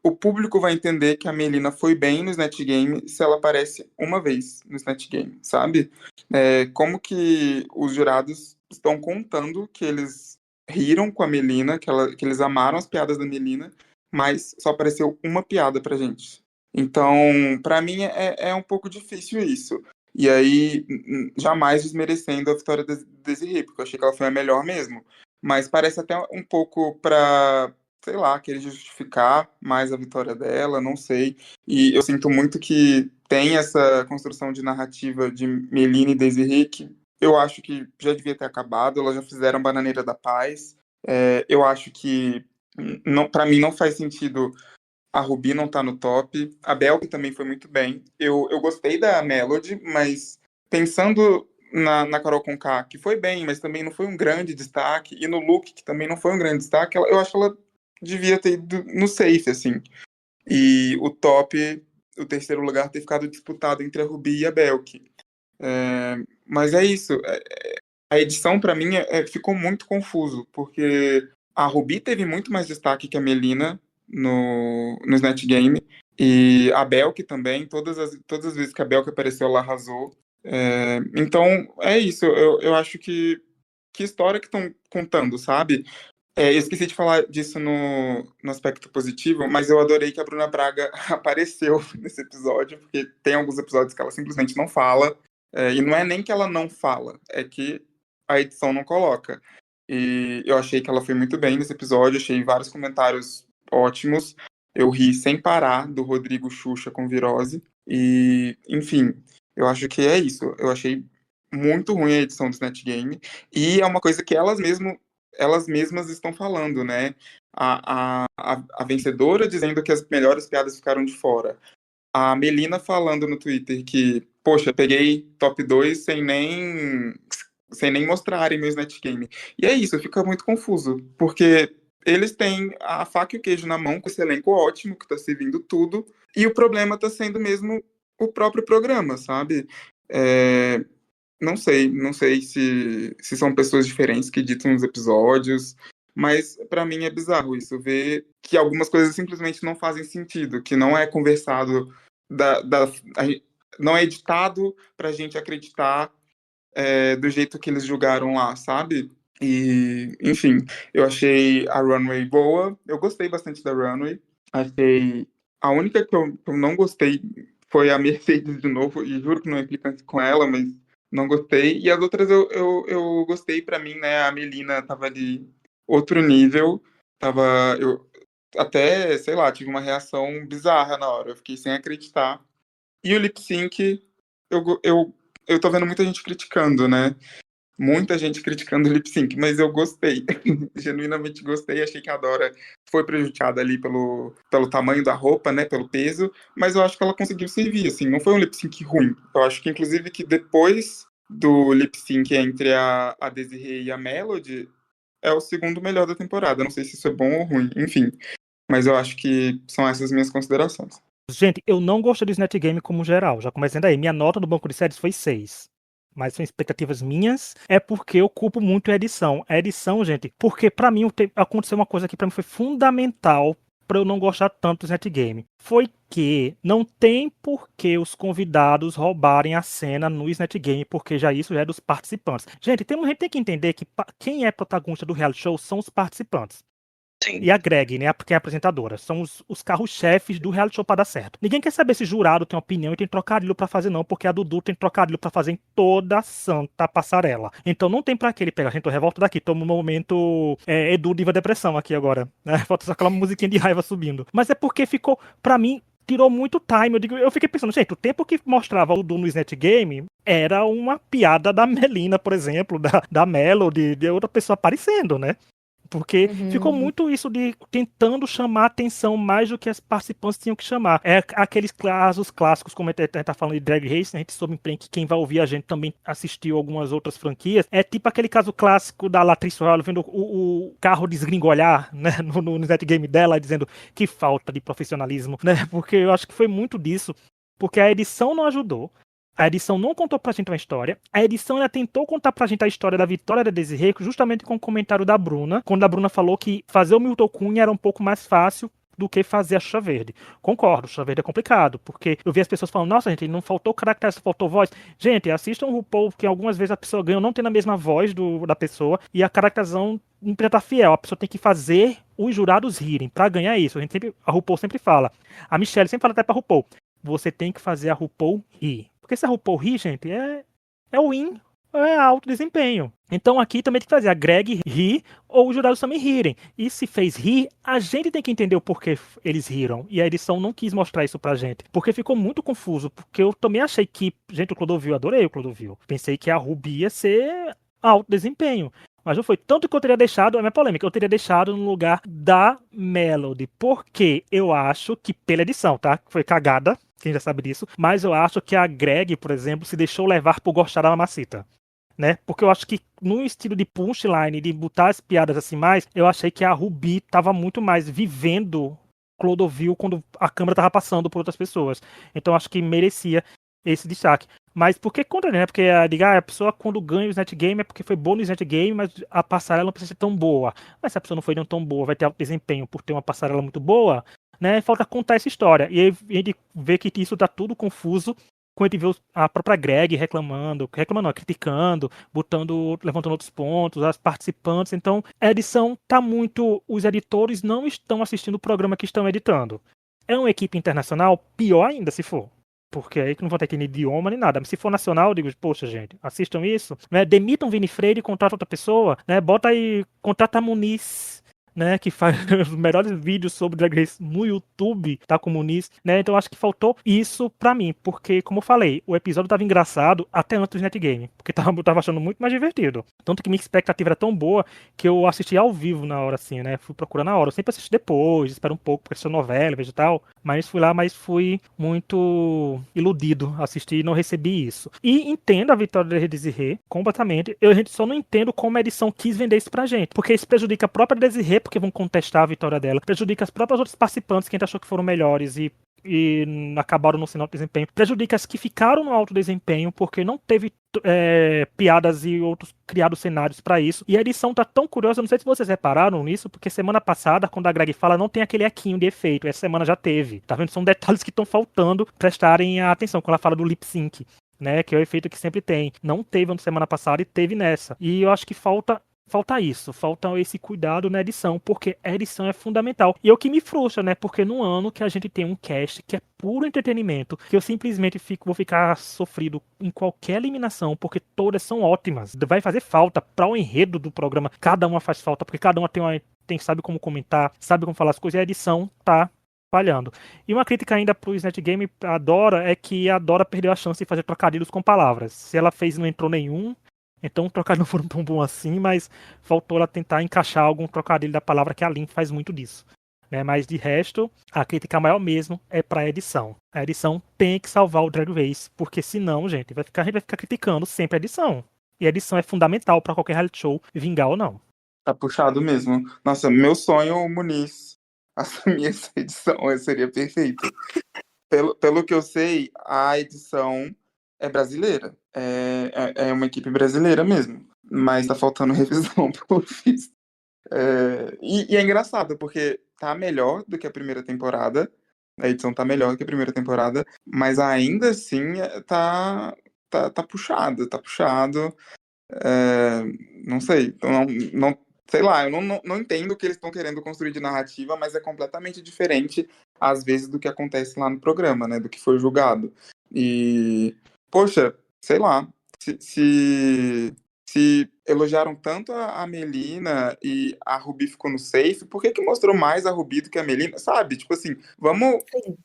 [SPEAKER 2] o público vai entender que a Melina foi bem no Snatch Game se ela aparece uma vez no Snatch Game, sabe? Como que os jurados estão contando que eles riram com a Melina, que eles amaram as piadas da Melina, mas só apareceu uma piada pra gente. Então, pra mim, é um pouco difícil isso. E aí, jamais desmerecendo a vitória da Desiree, porque eu achei que ela foi a melhor mesmo. Mas parece até um pouco pra, sei lá, querer justificar mais a vitória dela, não sei. E eu sinto muito que tem essa construção de narrativa de Melina e Desiree que eu acho que já devia ter acabado, elas já fizeram Bananeira da Paz. Eu acho que, não, para mim, não faz sentido a Ruby não tá no top. A Belk também foi muito bem. Eu gostei da Melody, mas pensando na Carol Conká, que foi bem, mas também não foi um grande destaque, e no Look, que também não foi um grande destaque, eu acho que ela devia ter ido no safe, assim. E o top, o terceiro lugar, ter ficado disputado entre a Ruby e a Belk. Mas é isso. A edição, para mim, ficou muito confuso, porque a Ruby teve muito mais destaque que a Melina no Snatch Game, e a Belk também, todas as vezes que a Belk apareceu, ela arrasou. Então, é isso. Eu acho que história que estão contando, sabe? Eu esqueci de falar disso no aspecto positivo, mas eu adorei que a Bruna Braga apareceu nesse episódio, porque tem alguns episódios que ela simplesmente não fala, e não é nem que ela não fala, é que a edição não coloca. E eu achei que ela foi muito bem nesse episódio, achei vários comentários ótimos. Eu ri sem parar do Rodrigo Xuxa com virose. E, enfim, eu acho que é isso. Eu achei muito ruim a edição do Snatch Game. E é uma coisa que elas mesmas estão falando, né? A vencedora dizendo que as melhores piadas ficaram de fora. A Melina falando no Twitter que, poxa, peguei top 2 sem nem mostrarem meu Snatch Game. E é isso, fica muito confuso, porque eles têm a faca e o queijo na mão com esse elenco ótimo, que tá servindo tudo, e o problema tá sendo mesmo o próprio programa, sabe? Não sei se são pessoas diferentes que ditam os episódios, mas pra mim é bizarro isso, ver que algumas coisas simplesmente não fazem sentido, que não é conversado, não é editado pra gente acreditar do jeito que eles julgaram lá, sabe? E, enfim, eu achei a Runway boa. Eu gostei bastante da Runway. Achei. A única que eu não gostei foi a Mercedes de novo, e juro que não é implicância com ela, mas não gostei. E as outras eu gostei, pra mim, né? A Melina tava ali outro nível. Eu até, sei lá, tive uma reação bizarra na hora. Eu fiquei sem acreditar. E o lip sync, eu tô vendo muita gente criticando, né? Muita gente criticando o lip sync, mas eu gostei. Genuinamente gostei. Achei que a Dora foi prejudicada ali pelo tamanho da roupa, né? Pelo peso, mas eu acho que ela conseguiu servir, assim. Não foi um lip sync ruim. Eu acho que, inclusive, que depois do lip sync entre a Desiree e a Melody, é o segundo melhor da temporada. Não sei se isso é bom ou ruim, enfim. Mas eu acho que são essas minhas considerações.
[SPEAKER 1] Gente, eu não gostei do Snatch Game como geral. Já comecei daí. Minha nota no banco de séries foi 6. Mas são expectativas minhas. É porque eu culpo muito a edição. A edição, gente, porque pra mim aconteceu uma coisa que pra mim foi fundamental pra eu não gostar tanto do Snatch Game. Foi que não tem por que os convidados roubarem a cena no Snatch Game, porque isso já é dos participantes. Gente, a gente tem que entender que quem é protagonista do reality show são os participantes.
[SPEAKER 3] Sim.
[SPEAKER 1] E a Greg, né, porque é a apresentadora, são os carros-chefes do reality show pra dar certo. Ninguém quer saber se jurado tem opinião e tem trocadilho pra fazer não, porque a Dudu tem trocadilho pra fazer em toda a santa passarela. Então não tem pra que ele pegar. Gente, tô revolta daqui, tô no momento Edu Diva Depressão aqui agora, né, falta só aquela musiquinha de raiva subindo. Mas é porque ficou, pra mim, tirou muito time. Eu fiquei pensando, gente, o tempo que mostrava o Dudu no Snatch Game era uma piada da Melina, por exemplo, da Melody, de outra pessoa aparecendo, né? Porque ficou muito isso de tentando chamar a atenção mais do que as participantes tinham que chamar. É aqueles casos clássicos, como a gente tá falando de Drag Race, a gente soube em que quem vai ouvir a gente também assistiu algumas outras franquias. É tipo aquele caso clássico da Latrice Royale vendo o carro desgringolhar, né, no Snatch Game dela, dizendo que falta de profissionalismo, né? Porque eu acho que foi muito disso. Porque a edição não ajudou. A edição não contou pra gente uma história. A edição ainda tentou contar pra gente a história da vitória da Desiree, justamente com o comentário da Bruna, quando a Bruna falou que fazer o Milton Cunha era um pouco mais fácil do que fazer a Xuxa Verde. Concordo, Xuxa Verde é complicado, porque eu vi as pessoas falando, nossa, gente, não faltou caractere, só faltou voz. Gente, assistam o RuPaul, que algumas vezes a pessoa ganha não tem a mesma voz da pessoa, e a caracterização não precisa estar fiel. A pessoa tem que fazer os jurados rirem. Pra ganhar isso, a RuPaul sempre fala. A Michelle sempre fala até pra RuPaul, você tem que fazer a RuPaul rir. Porque se a RuPaul rir, gente, é win, é alto desempenho. Então aqui também tem que fazer a Greg rir ou os jurados também rirem. E se fez rir, a gente tem que entender o porquê eles riram. E a edição não quis mostrar isso pra gente. Porque ficou muito confuso. Porque eu também achei que, gente, o Clodovil, adorei o Clodovil. Pensei que a Ruby ia ser alto desempenho. Mas não foi. Tanto que eu teria deixado, é minha polêmica, eu teria deixado no lugar da Melody. Porque eu acho que, pela edição, tá? Foi cagada, quem já sabe disso. Mas eu acho que a Greg, por exemplo, se deixou levar por gostar da Mamacita. Né? Porque eu acho que no estilo de punchline, de botar as piadas assim mais, eu achei que a Ruby tava muito mais vivendo Clodovil quando a câmera tava passando por outras pessoas. Então eu acho que merecia esse destaque. Mas por que contra, né? Porque a pessoa quando ganha o Snatch Game é porque foi boa no Snatch Game, mas a passarela não precisa ser tão boa. Mas se a pessoa não foi tão boa, vai ter alto desempenho por ter uma passarela muito boa, né? Falta contar essa história. E aí a gente vê que isso tá tudo confuso quando a gente vê a própria Greg reclamando não, criticando, levantando outros pontos, as participantes. Então, a edição tá muito... Os editores não estão assistindo o programa que estão editando. É uma equipe internacional? Pior ainda se for. Porque aí que não vão ter que nem idioma nem nada. Mas se for nacional, eu digo, poxa, gente, assistam isso. Né? Demitam Vini Freire e contrata outra pessoa. Né? Bota aí, contrata a Muniz, né, que faz os melhores vídeos sobre Drag Race no YouTube, tá, com o Muniz, né, então acho que faltou isso pra mim, porque, como eu falei, o episódio tava engraçado até antes do Net Game, porque eu tava achando muito mais divertido, tanto que minha expectativa era tão boa que eu assisti ao vivo na hora, assim, né, fui procurar na hora, eu sempre assisto depois, espero um pouco, porque é novela, vejo e tal, mas fui muito iludido, assisti e não recebi isso. E entendo a vitória da Desiree completamente, a gente só não entendo como a edição quis vender isso pra gente, porque isso prejudica a própria Desiree, porque vão contestar a vitória dela, prejudica as próprias outras participantes que a gente achou que foram melhores e acabaram no sinal de desempenho, prejudica as que ficaram no alto desempenho, porque não teve piadas e outros criados cenários pra isso, e a edição tá tão curiosa, não sei se vocês repararam nisso, porque semana passada, quando a Greg fala, não tem aquele equinho de efeito, essa semana já teve, tá vendo? São detalhes que estão faltando prestarem atenção, quando ela fala do lip sync, né, que é o efeito que sempre tem, não teve na semana passada e teve nessa, e eu acho que falta falta isso, falta esse cuidado na edição, porque a edição é fundamental. E é o que me frustra, né? Porque no ano que a gente tem um cast que é puro entretenimento, que eu simplesmente vou ficar sofrido em qualquer eliminação, porque todas são ótimas. Vai fazer falta para o enredo do programa. Cada uma faz falta, porque cada uma sabe como comentar, sabe como falar as coisas, e a edição tá falhando. E uma crítica ainda pro Snatch Game, a Dora, é que a Dora perdeu a chance de fazer trocadilhos com palavras. Se ela fez, não entrou nenhum. Então, o trocadilho não foram tão bom assim, mas faltou ela tentar encaixar algum trocadilho da palavra, que a Lin faz muito disso. Né? Mas, de resto, a crítica maior mesmo é pra edição. A edição tem que salvar o Drag Race, porque senão, gente, a gente vai ficar criticando sempre a edição. E a edição é fundamental pra qualquer reality show, vingar ou não.
[SPEAKER 2] Tá puxado mesmo. Nossa, meu sonho, o Muniz assumir essa edição, seria perfeito. Pelo que eu sei, a edição é brasileira. É uma equipe brasileira mesmo. Mas tá faltando revisão, pelo visto. E é engraçado, porque tá melhor do que a primeira temporada. A edição tá melhor do que a primeira temporada. Mas ainda assim, tá puxado, tá puxado. Não sei. Não, sei lá, eu não entendo o que eles estão querendo construir de narrativa, mas é completamente diferente, às vezes, do que acontece lá no programa, né? Do que foi julgado. E, poxa, sei lá, se elogiaram tanto a Melina e a Ruby ficou no safe, por que mostrou mais a Ruby do que a Melina? Sabe? Tipo assim, vamos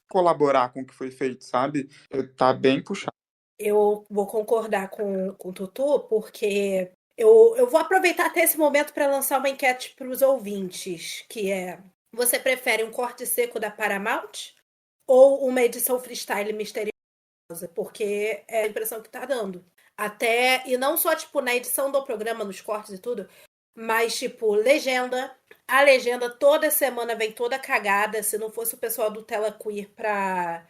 [SPEAKER 2] colaborar com o que foi feito, sabe? Tá bem puxado.
[SPEAKER 4] Eu vou concordar com o Tutu, porque eu vou aproveitar até esse momento para lançar uma enquete para os ouvintes, que é: você prefere um corte seco da Paramount ou uma edição freestyle misteriosa? Porque é a impressão que tá dando. Até, e não só, tipo, na edição do programa, nos cortes e tudo, mas, tipo, legenda. A legenda toda semana vem toda cagada. Se não fosse o pessoal do Tela Queer pra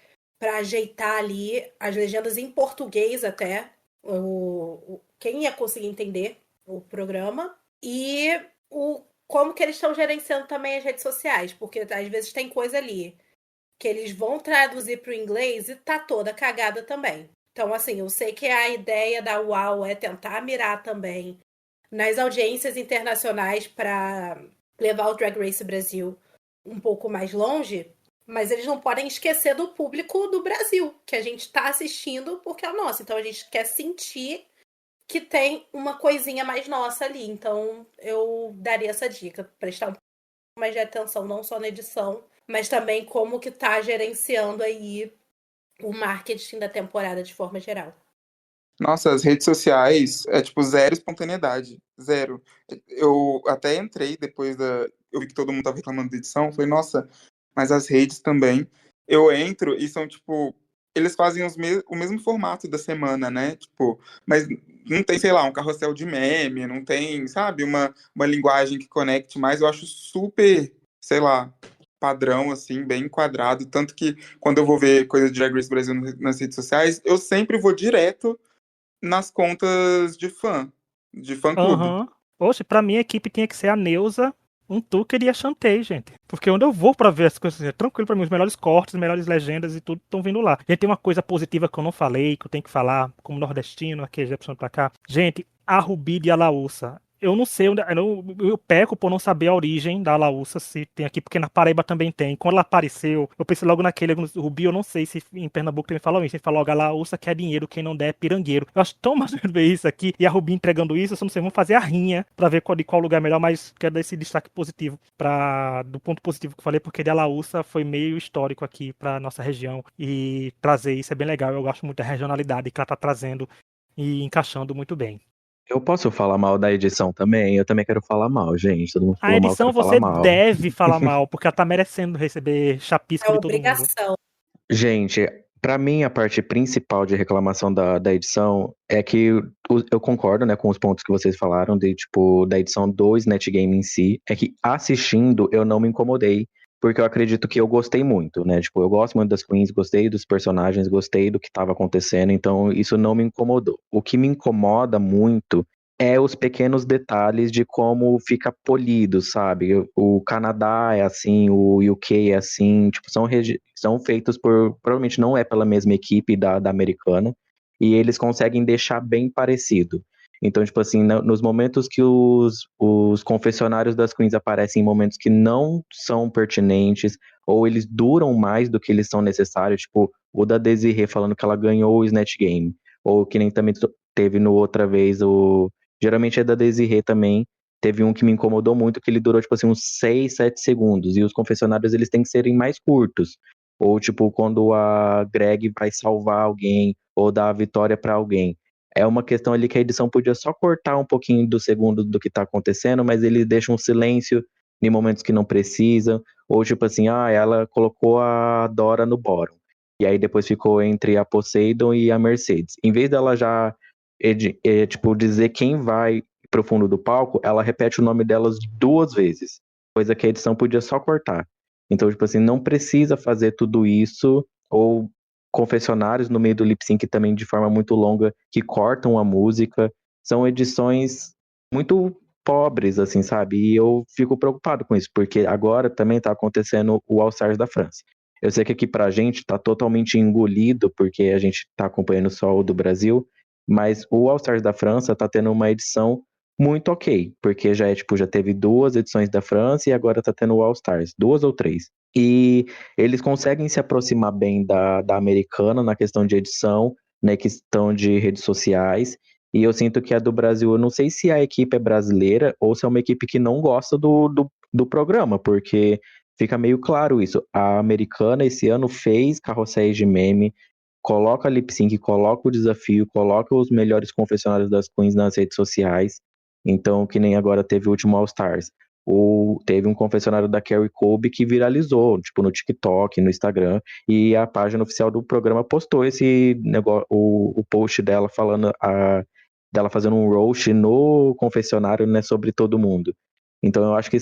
[SPEAKER 4] ajeitar ali as legendas em português até, quem ia conseguir entender o programa. E como que eles estão gerenciando também as redes sociais, porque às vezes tem coisa ali que eles vão traduzir para o inglês e tá toda cagada também. Então, assim, eu sei que a ideia da UAU é tentar mirar também nas audiências internacionais para levar o Drag Race Brasil um pouco mais longe, mas eles não podem esquecer do público do Brasil, que a gente está assistindo porque é o nosso. Então, a gente quer sentir que tem uma coisinha mais nossa ali. Então, eu daria essa dica, prestar um pouco mais de atenção, não só na edição, mas também como que tá gerenciando aí o marketing da temporada de forma geral.
[SPEAKER 2] Nossa, as redes sociais é tipo zero espontaneidade. Zero. Eu até entrei depois eu vi que todo mundo tava reclamando da edição. Falei, nossa, mas as redes também. Eu entro e são tipo. Eles fazem o mesmo formato da semana, né? Tipo, mas não tem, sei lá, um carrossel de meme, não tem, sabe, uma linguagem que conecte mais. Eu acho super, sei lá, padrão, assim, bem enquadrado. Tanto que quando eu vou ver coisa de Drag Race Brasil nas redes sociais, eu sempre vou direto nas contas de fã-clube.
[SPEAKER 1] Aham. Poxa, pra mim a equipe tinha que ser a Neuza, um Tucker e a Chantei, gente. Porque onde eu vou pra ver as coisas, é tranquilo pra mim, os melhores cortes, as melhores legendas e tudo estão vindo lá. Gente, tem uma coisa positiva que eu não falei, que eu tenho que falar, como nordestino, aqui já puxando pra cá. Gente, a Rubi de Alaúça. Eu não sei, eu peco por não saber a origem da Alaúça, se tem aqui, porque na Paraíba também tem. Quando ela apareceu, eu pensei logo naquele Rubi, eu não sei se em Pernambuco também falam isso. Ele falou logo, a Alaúça quer dinheiro, quem não der é pirangueiro. Eu acho tão mais ver isso aqui, e a Rubi entregando isso, eu só não sei, vamos fazer a rinha pra ver de qual lugar é melhor, mas quero dar esse destaque positivo, do ponto positivo que eu falei, porque de Alaúça foi meio histórico aqui pra nossa região, e trazer isso é bem legal, eu gosto muito da regionalidade que ela tá trazendo e encaixando muito bem.
[SPEAKER 3] Eu posso falar mal da edição também? Eu também quero falar mal, gente. Todo mundo
[SPEAKER 1] A
[SPEAKER 3] falou mal, eu
[SPEAKER 1] edição
[SPEAKER 3] quero falar
[SPEAKER 1] você
[SPEAKER 3] mal.
[SPEAKER 1] deve falar mal, porque ela tá merecendo receber chapisco
[SPEAKER 4] É
[SPEAKER 1] de todo mundo.
[SPEAKER 4] obrigação.
[SPEAKER 3] Gente, pra mim a parte principal de reclamação da edição é que eu concordo, né, com os pontos que vocês falaram tipo, da edição do Snatch Game em si, é que assistindo eu não me incomodei, porque eu acredito que eu gostei muito, né, tipo, eu gosto muito das queens, gostei dos personagens, gostei do que estava acontecendo, então isso não me incomodou. O que me incomoda muito é os pequenos detalhes de como fica polido, sabe? O Canadá é assim, o UK é assim, tipo, são feitos provavelmente não é pela mesma equipe da americana, e eles conseguem deixar bem parecido. Então, tipo assim, nos momentos que os confessionários das queens aparecem em momentos que não são pertinentes, ou eles duram mais do que eles são necessários, tipo, o da Desirê falando que ela ganhou o Snatch Game, ou que nem também teve no outra vez, geralmente é da Desirê também, teve um que me incomodou muito, que ele durou, tipo assim, uns 6, 7 segundos, e os confessionários, eles têm que serem mais curtos, ou tipo, quando a Greg vai salvar alguém, ou dar a vitória pra alguém. É uma questão ali que a edição podia só cortar um pouquinho do segundo do que tá acontecendo, mas ele deixa um silêncio em momentos que não precisam, ou tipo assim, ela colocou a Dora no bottom, e aí depois ficou entre a Poseidon e a Mercedes. Em vez dela já, tipo, dizer quem vai pro fundo do palco, ela repete o nome delas 2 vezes, coisa que a edição podia só cortar. Então, tipo assim, não precisa fazer tudo isso, ou confessionários no meio do lip sync também de forma muito longa, que cortam a música. São edições muito pobres, assim, sabe? E eu fico preocupado com isso, porque agora também tá acontecendo o All Stars da França. Eu sei que aqui pra gente tá totalmente engolido, porque a gente tá acompanhando só o do Brasil, mas o All Stars da França tá tendo uma edição muito ok, porque já teve 2 edições da França e agora tá tendo o All Stars, 2 ou 3. E eles conseguem se aproximar bem da americana na questão de edição, na questão de redes sociais, e eu sinto que a do Brasil, eu não sei se a equipe é brasileira ou se é uma equipe que não gosta do programa, porque fica meio claro isso. A americana esse ano fez carrosséis de meme, coloca lip sync, coloca o desafio, coloca os melhores confessionários das queens nas redes sociais. Então, que nem agora teve o último All Stars. Teve um confessionário da Carrie Colby que viralizou, tipo, no TikTok, no Instagram, e a página oficial do programa postou esse negócio, o post dela falando, dela fazendo um roast no confessionário, né, sobre todo mundo. Então eu acho que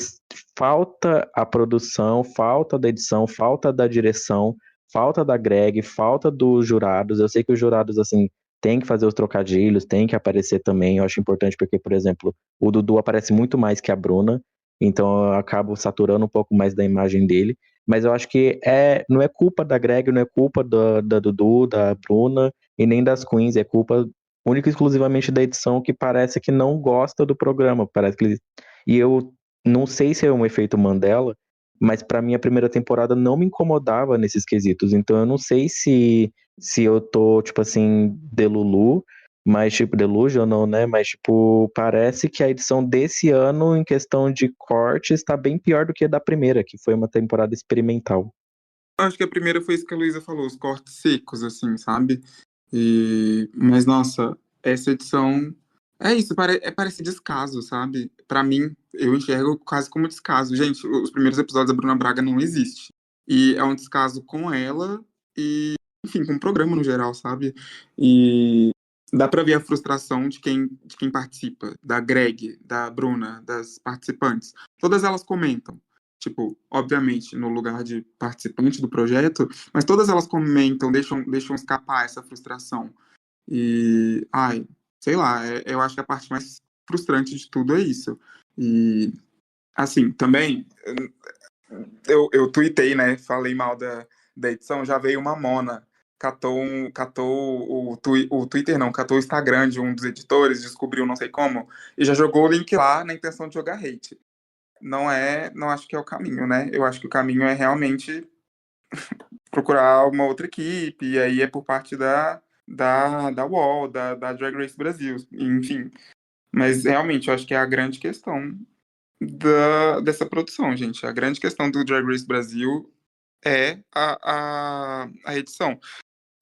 [SPEAKER 3] falta a produção, falta da edição, falta da direção, falta da Greg, falta dos jurados. Eu sei que os jurados, assim, têm que fazer os trocadilhos, têm que aparecer também. Eu acho importante porque, por exemplo, o Dudu aparece muito mais que a Bruna, então eu acabo saturando um pouco mais da imagem dele. Mas eu acho que não é culpa da Greg, não é culpa da Dudu, da Bruna e nem das Queens, é culpa única e exclusivamente da edição, que parece que não gosta do programa. Parece que E eu não sei se é um efeito Mandela, mas pra mim a primeira temporada não me incomodava nesses quesitos. Então eu não sei se eu tô, tipo assim, delulu, mas tipo, delusional, né? Mas tipo, parece que a edição desse ano, em questão de cortes, tá bem pior do que a da primeira, que foi uma temporada experimental.
[SPEAKER 2] Acho que a primeira foi isso que a Luísa falou, os cortes secos, assim, sabe? Mas, nossa, essa edição... É isso, parece descaso, sabe? Pra mim, eu enxergo quase como descaso. Gente, os primeiros episódios da Bruna Braga não existem. E é um descaso com ela e, enfim, com o programa no geral, sabe? E dá pra ver a frustração de quem participa, da Greg, da Bruna, das participantes. Todas elas comentam. Tipo, obviamente, no lugar de participante do projeto, mas todas elas comentam, deixam escapar essa frustração. E, sei lá, eu acho que a parte mais frustrante de tudo é isso. E, assim, também, eu tuitei, né, falei mal da edição, já veio uma Mona, catou o Twitter não, catou o Instagram de um dos editores, descobriu não sei como, e já jogou o link lá na intenção de jogar hate. Não acho que é o caminho, né? Eu acho que o caminho é realmente procurar uma outra equipe, e aí é por parte da UOL, da Drag Race Brasil, enfim. Mas realmente eu acho que é a grande questão dessa produção, gente. A grande questão do Drag Race Brasil é a edição.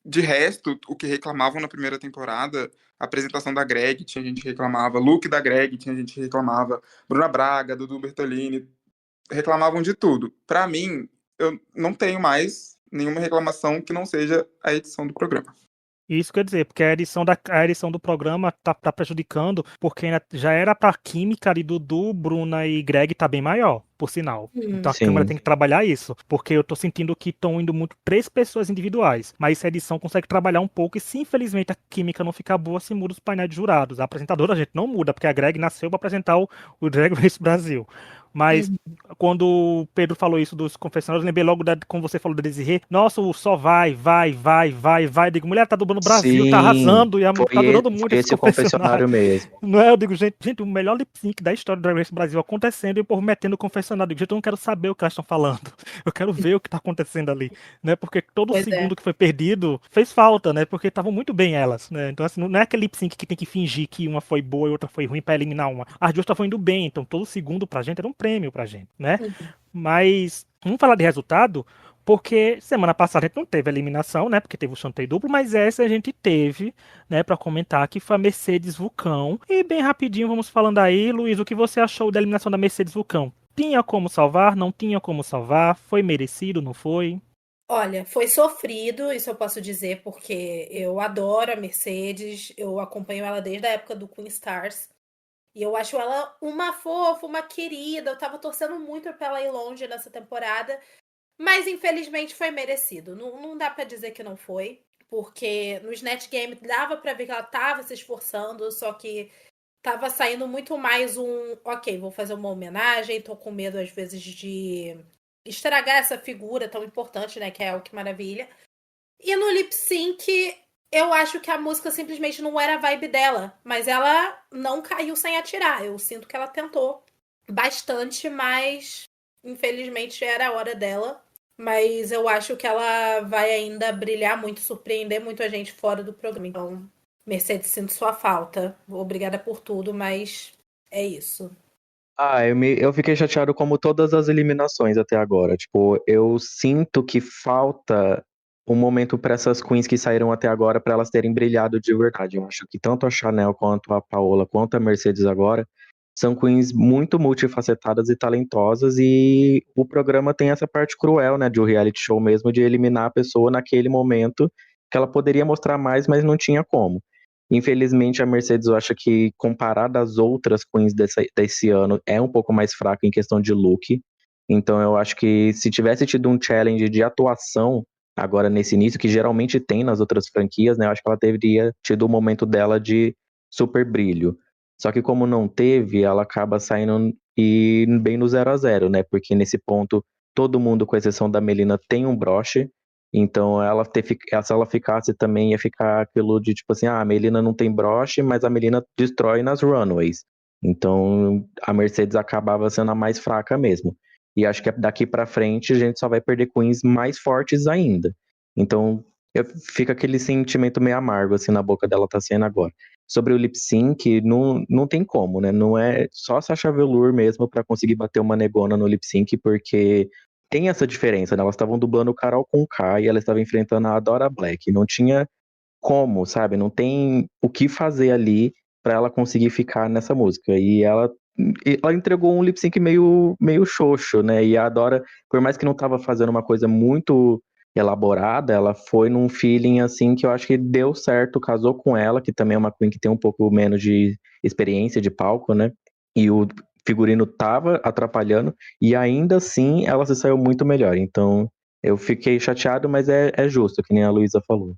[SPEAKER 2] De resto, o que reclamavam na primeira temporada, a apresentação da Greg, tinha gente que reclamava, look da Greg, tinha gente que reclamava, Bruna Braga, Dudu Bertolini, reclamavam de tudo. Pra mim, eu não tenho mais nenhuma reclamação que não seja a edição do programa.
[SPEAKER 1] Isso quer dizer, porque a edição do programa tá prejudicando, porque já era pra química ali Dudu, Bruna e Greg tá bem maior, por sinal. Então a
[SPEAKER 3] Sim.
[SPEAKER 1] câmera tem que trabalhar isso, porque eu tô sentindo que estão indo muito 3 pessoas individuais, mas essa edição consegue trabalhar um pouco, e se infelizmente a química não ficar boa, se muda os painéis de jurados. A apresentadora a gente não muda, porque a Greg nasceu pra apresentar o Drag Race Brasil. Mas quando o Pedro falou isso dos confessionários, eu lembrei logo como você falou da Desirê. Nossa, o só vai. Eu digo, mulher, tá dublando o Brasil, tá
[SPEAKER 3] Sim,
[SPEAKER 1] arrasando, e tá
[SPEAKER 3] foi,
[SPEAKER 1] durando muito
[SPEAKER 3] foi
[SPEAKER 1] esse
[SPEAKER 3] esse o
[SPEAKER 1] confessionário.
[SPEAKER 3] confessionário mesmo.
[SPEAKER 1] Não é? Eu digo, gente, o melhor lip sync da história do Drag Race Brasil acontecendo e o povo metendo o confessionário. Eu digo, gente, eu não quero saber o que elas estão falando. Eu quero ver o que tá acontecendo ali, né? Porque todo
[SPEAKER 4] Pois é.
[SPEAKER 1] segundo que foi perdido fez falta, né? Porque estavam muito bem elas, né? Então, assim, não é aquele lip sync que tem que fingir que uma foi boa e outra foi ruim pra eliminar uma. As duas estavam indo bem, então todo segundo pra gente era um prêmio pra gente, né? Mas, vamos falar de resultado, porque semana passada a gente não teve eliminação, né? Porque teve o sorteio duplo, mas essa a gente teve, né? Pra comentar, que foi a Mercedes Vulcão. E bem rapidinho, vamos falando aí, Luiz, o que você achou da eliminação da Mercedes Vulcão? Tinha como salvar? Não tinha como salvar? Foi merecido? Não foi?
[SPEAKER 4] Olha, foi sofrido, isso eu posso dizer, porque eu adoro a Mercedes, eu acompanho ela desde a época do Queen Stars. E eu acho ela uma fofa, uma querida. Eu tava torcendo muito pra ela ir longe nessa temporada. Mas infelizmente foi merecido. Não dá pra dizer que não foi. Porque no Snatch Game dava pra ver que ela tava se esforçando, só que tava saindo muito mais ok, vou fazer uma homenagem, tô com medo às vezes de estragar essa figura tão importante, né, que é o Que Maravilha. E no lip sync, eu acho que a música simplesmente não era a vibe dela, mas ela não caiu sem atirar. Eu sinto que ela tentou bastante, mas infelizmente era a hora dela. Mas eu acho que ela vai ainda brilhar muito, surpreender muito a gente fora do programa. Então, Mercedes, sinto sua falta. Obrigada por tudo, mas é isso.
[SPEAKER 3] Eu fiquei chateado como todas as eliminações até agora. Tipo, eu sinto que falta um momento para essas queens que saíram até agora para elas terem brilhado de verdade. Eu acho que tanto a Chanel quanto a Paola quanto a Mercedes agora são queens muito multifacetadas e talentosas e o programa tem essa parte cruel, né, de um reality show mesmo de eliminar a pessoa naquele momento que ela poderia mostrar mais, mas não tinha como. Infelizmente, a Mercedes, eu acho que, comparada às outras queens desse ano, é um pouco mais fraca em questão de look. Então, eu acho que se tivesse tido um challenge de atuação agora nesse início, que geralmente tem nas outras franquias, né? Eu acho que ela teria tido o momento dela de super brilho. Só que como não teve, ela acaba saindo e bem no 0 a 0, né? Porque nesse ponto, todo mundo, com exceção da Melina, tem um broche. Então, se ela ficasse também, ia ficar aquilo de tipo assim, a Melina não tem broche, mas a Melina destrói nas runways. Então, a Mercedes acabava sendo a mais fraca mesmo. E acho que daqui pra frente a gente só vai perder queens mais fortes ainda. Então, fica aquele sentimento meio amargo assim na boca dela tá sendo agora. Sobre o lip sync, não tem como, né? Não é só Sasha Velour mesmo pra conseguir bater uma negona no lip sync, porque tem essa diferença, né? Elas estavam dublando o Carol Conká e ela estava enfrentando a Adora Black. Não tinha como, sabe? Não tem o que fazer ali para ela conseguir ficar nessa música. E ela entregou um lip sync meio xoxo, né? E a Adora, por mais que não estava fazendo uma coisa muito elaborada, ela foi num feeling assim que eu acho que deu certo, casou com ela, que também é uma queen que tem um pouco menos de experiência de palco, né? E o figurino tava atrapalhando, e ainda assim ela se saiu muito melhor. Então eu fiquei chateado, mas é justo, que nem a Luísa falou.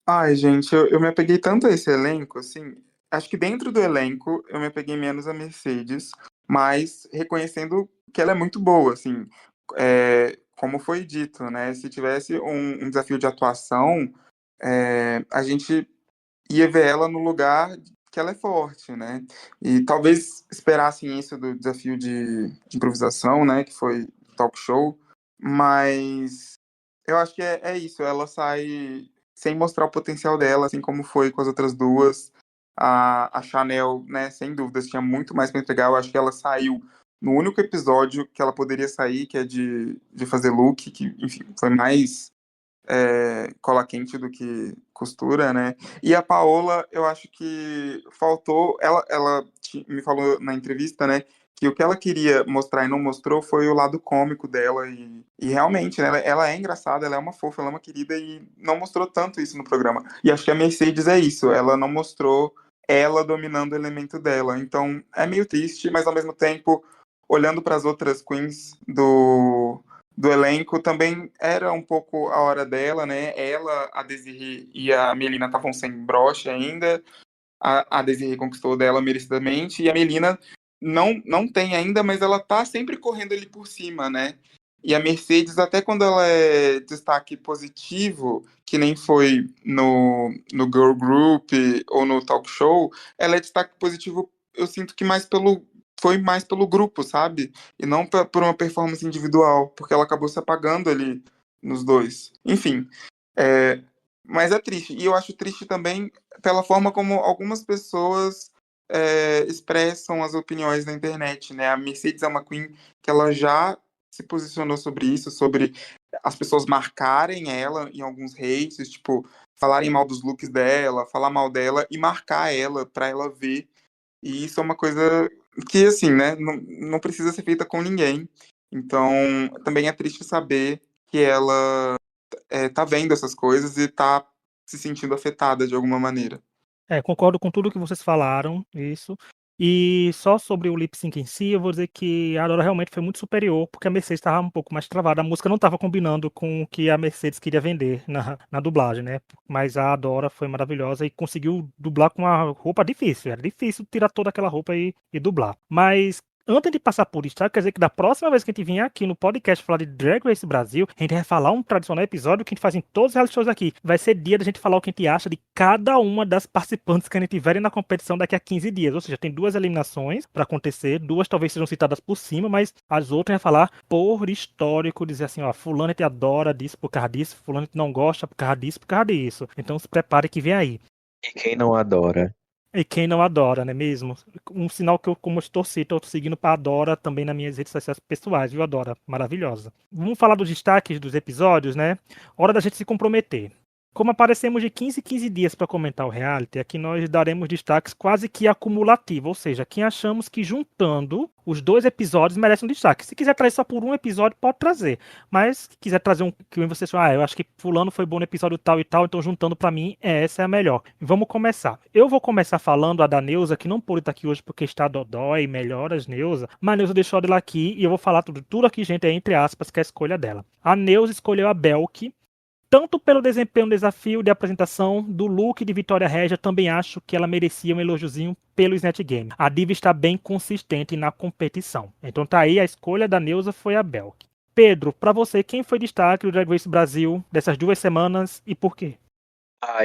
[SPEAKER 2] Ai, gente, eu me apeguei tanto a esse elenco, assim. Acho que dentro do elenco eu me apeguei menos a Mercedes, mas reconhecendo que ela é muito boa, assim. Como foi dito, né? Se tivesse um desafio de atuação, a gente ia ver ela no lugar que ela é forte, né? E talvez esperassem isso do desafio de improvisação, né? Que foi talk show, mas eu acho que é isso. Ela sai sem mostrar o potencial dela, assim como foi com as outras duas. A Chanel, né? Sem dúvidas, tinha muito mais para entregar. Eu acho que ela saiu no único episódio que ela poderia sair, que é de fazer look, que, enfim, foi mais cola quente do que costura, né? E a Paola, eu acho que faltou. Ela me falou na entrevista, né? Que o que ela queria mostrar e não mostrou foi o lado cômico dela. E realmente, né, ela é engraçada, ela é uma fofa, ela é uma querida e não mostrou tanto isso no programa. E acho que a Mercedes é isso, ela não mostrou ela dominando o elemento dela. Então é meio triste, mas ao mesmo tempo, olhando para as outras queens do elenco, também era um pouco a hora dela, né? Ela, a Desirê e a Melina estavam sem broche ainda. A Desirê conquistou dela merecidamente. E a Melina não tem ainda, mas ela tá sempre correndo ali por cima, né? E a Mercedes, até quando ela é destaque positivo, que nem foi no Girl Group ou no Talk Show, ela é destaque positivo, eu sinto que foi mais pelo grupo, sabe? E não por uma performance individual, porque ela acabou se apagando ali nos dois. Enfim, mas é triste. E eu acho triste também pela forma como algumas pessoas expressam as opiniões na internet, né? A Mercedes é uma queen que ela já se posicionou sobre isso, sobre as pessoas marcarem ela em alguns hates, tipo, falarem mal dos looks dela, falar mal dela e marcar ela pra ela ver. E isso é uma coisa que, assim, né, não precisa ser feita com ninguém. Então, também é triste saber que ela tá vendo essas coisas e tá se sentindo afetada de alguma maneira.
[SPEAKER 1] Concordo com tudo que vocês falaram, isso. E só sobre o lip sync em si, eu vou dizer que a Dora realmente foi muito superior, porque a Mercedes estava um pouco mais travada. A música não estava combinando com o que a Mercedes queria vender na dublagem, né? Mas a Dora foi maravilhosa e conseguiu dublar com uma roupa difícil. Era difícil tirar toda aquela roupa e dublar. Mas antes de passar por isso, quer dizer que da próxima vez que a gente vier aqui no podcast falar de Drag Race Brasil, a gente vai falar um tradicional episódio que a gente faz em todos os reality shows aqui. Vai ser dia da gente falar o que a gente acha de cada uma das participantes que a gente tiverem na competição daqui a 15 dias. Ou seja, tem 2 eliminações para acontecer, 2 talvez sejam citadas por cima, mas as outras a gente vai falar por histórico, dizer assim, ó, fulano a gente adora disso por causa disso, fulano a gente não gosta por causa disso, por causa disso. Então se prepare que vem aí.
[SPEAKER 3] E quem não adora?
[SPEAKER 1] E quem não adora, não é mesmo? Um sinal que eu, como eu torci, estou seguindo para Adora também nas minhas redes sociais pessoais, viu, Adora? Maravilhosa. Vamos falar dos destaques dos episódios, né? Hora da gente se comprometer. Como aparecemos de 15 em 15 dias para comentar o reality, aqui nós daremos destaques quase que acumulativos, ou seja, quem achamos que juntando os 2 episódios merece um destaque. Se quiser trazer só por um episódio, pode trazer. Mas se quiser trazer um que você fala, eu acho que fulano foi bom no episódio tal e tal, então juntando para mim, essa é a melhor. Vamos começar. Eu vou começar falando a da Neuza, que não pôde estar aqui hoje porque está dodói, melhoras, Neuza. Mas a Neuza deixou ela aqui e eu vou falar tudo aqui, gente, é entre aspas, que é a escolha dela. A Neuza escolheu a Belk, tanto pelo desempenho no desafio de apresentação do look de Vitória Regia, também acho que ela merecia um elogiozinho pelo Snatch Game. A diva está bem consistente na competição. Então tá aí, a escolha da Neuza foi a Belk. Pedro, para você, quem foi destaque do Drag Race Brasil dessas 2 semanas e por quê?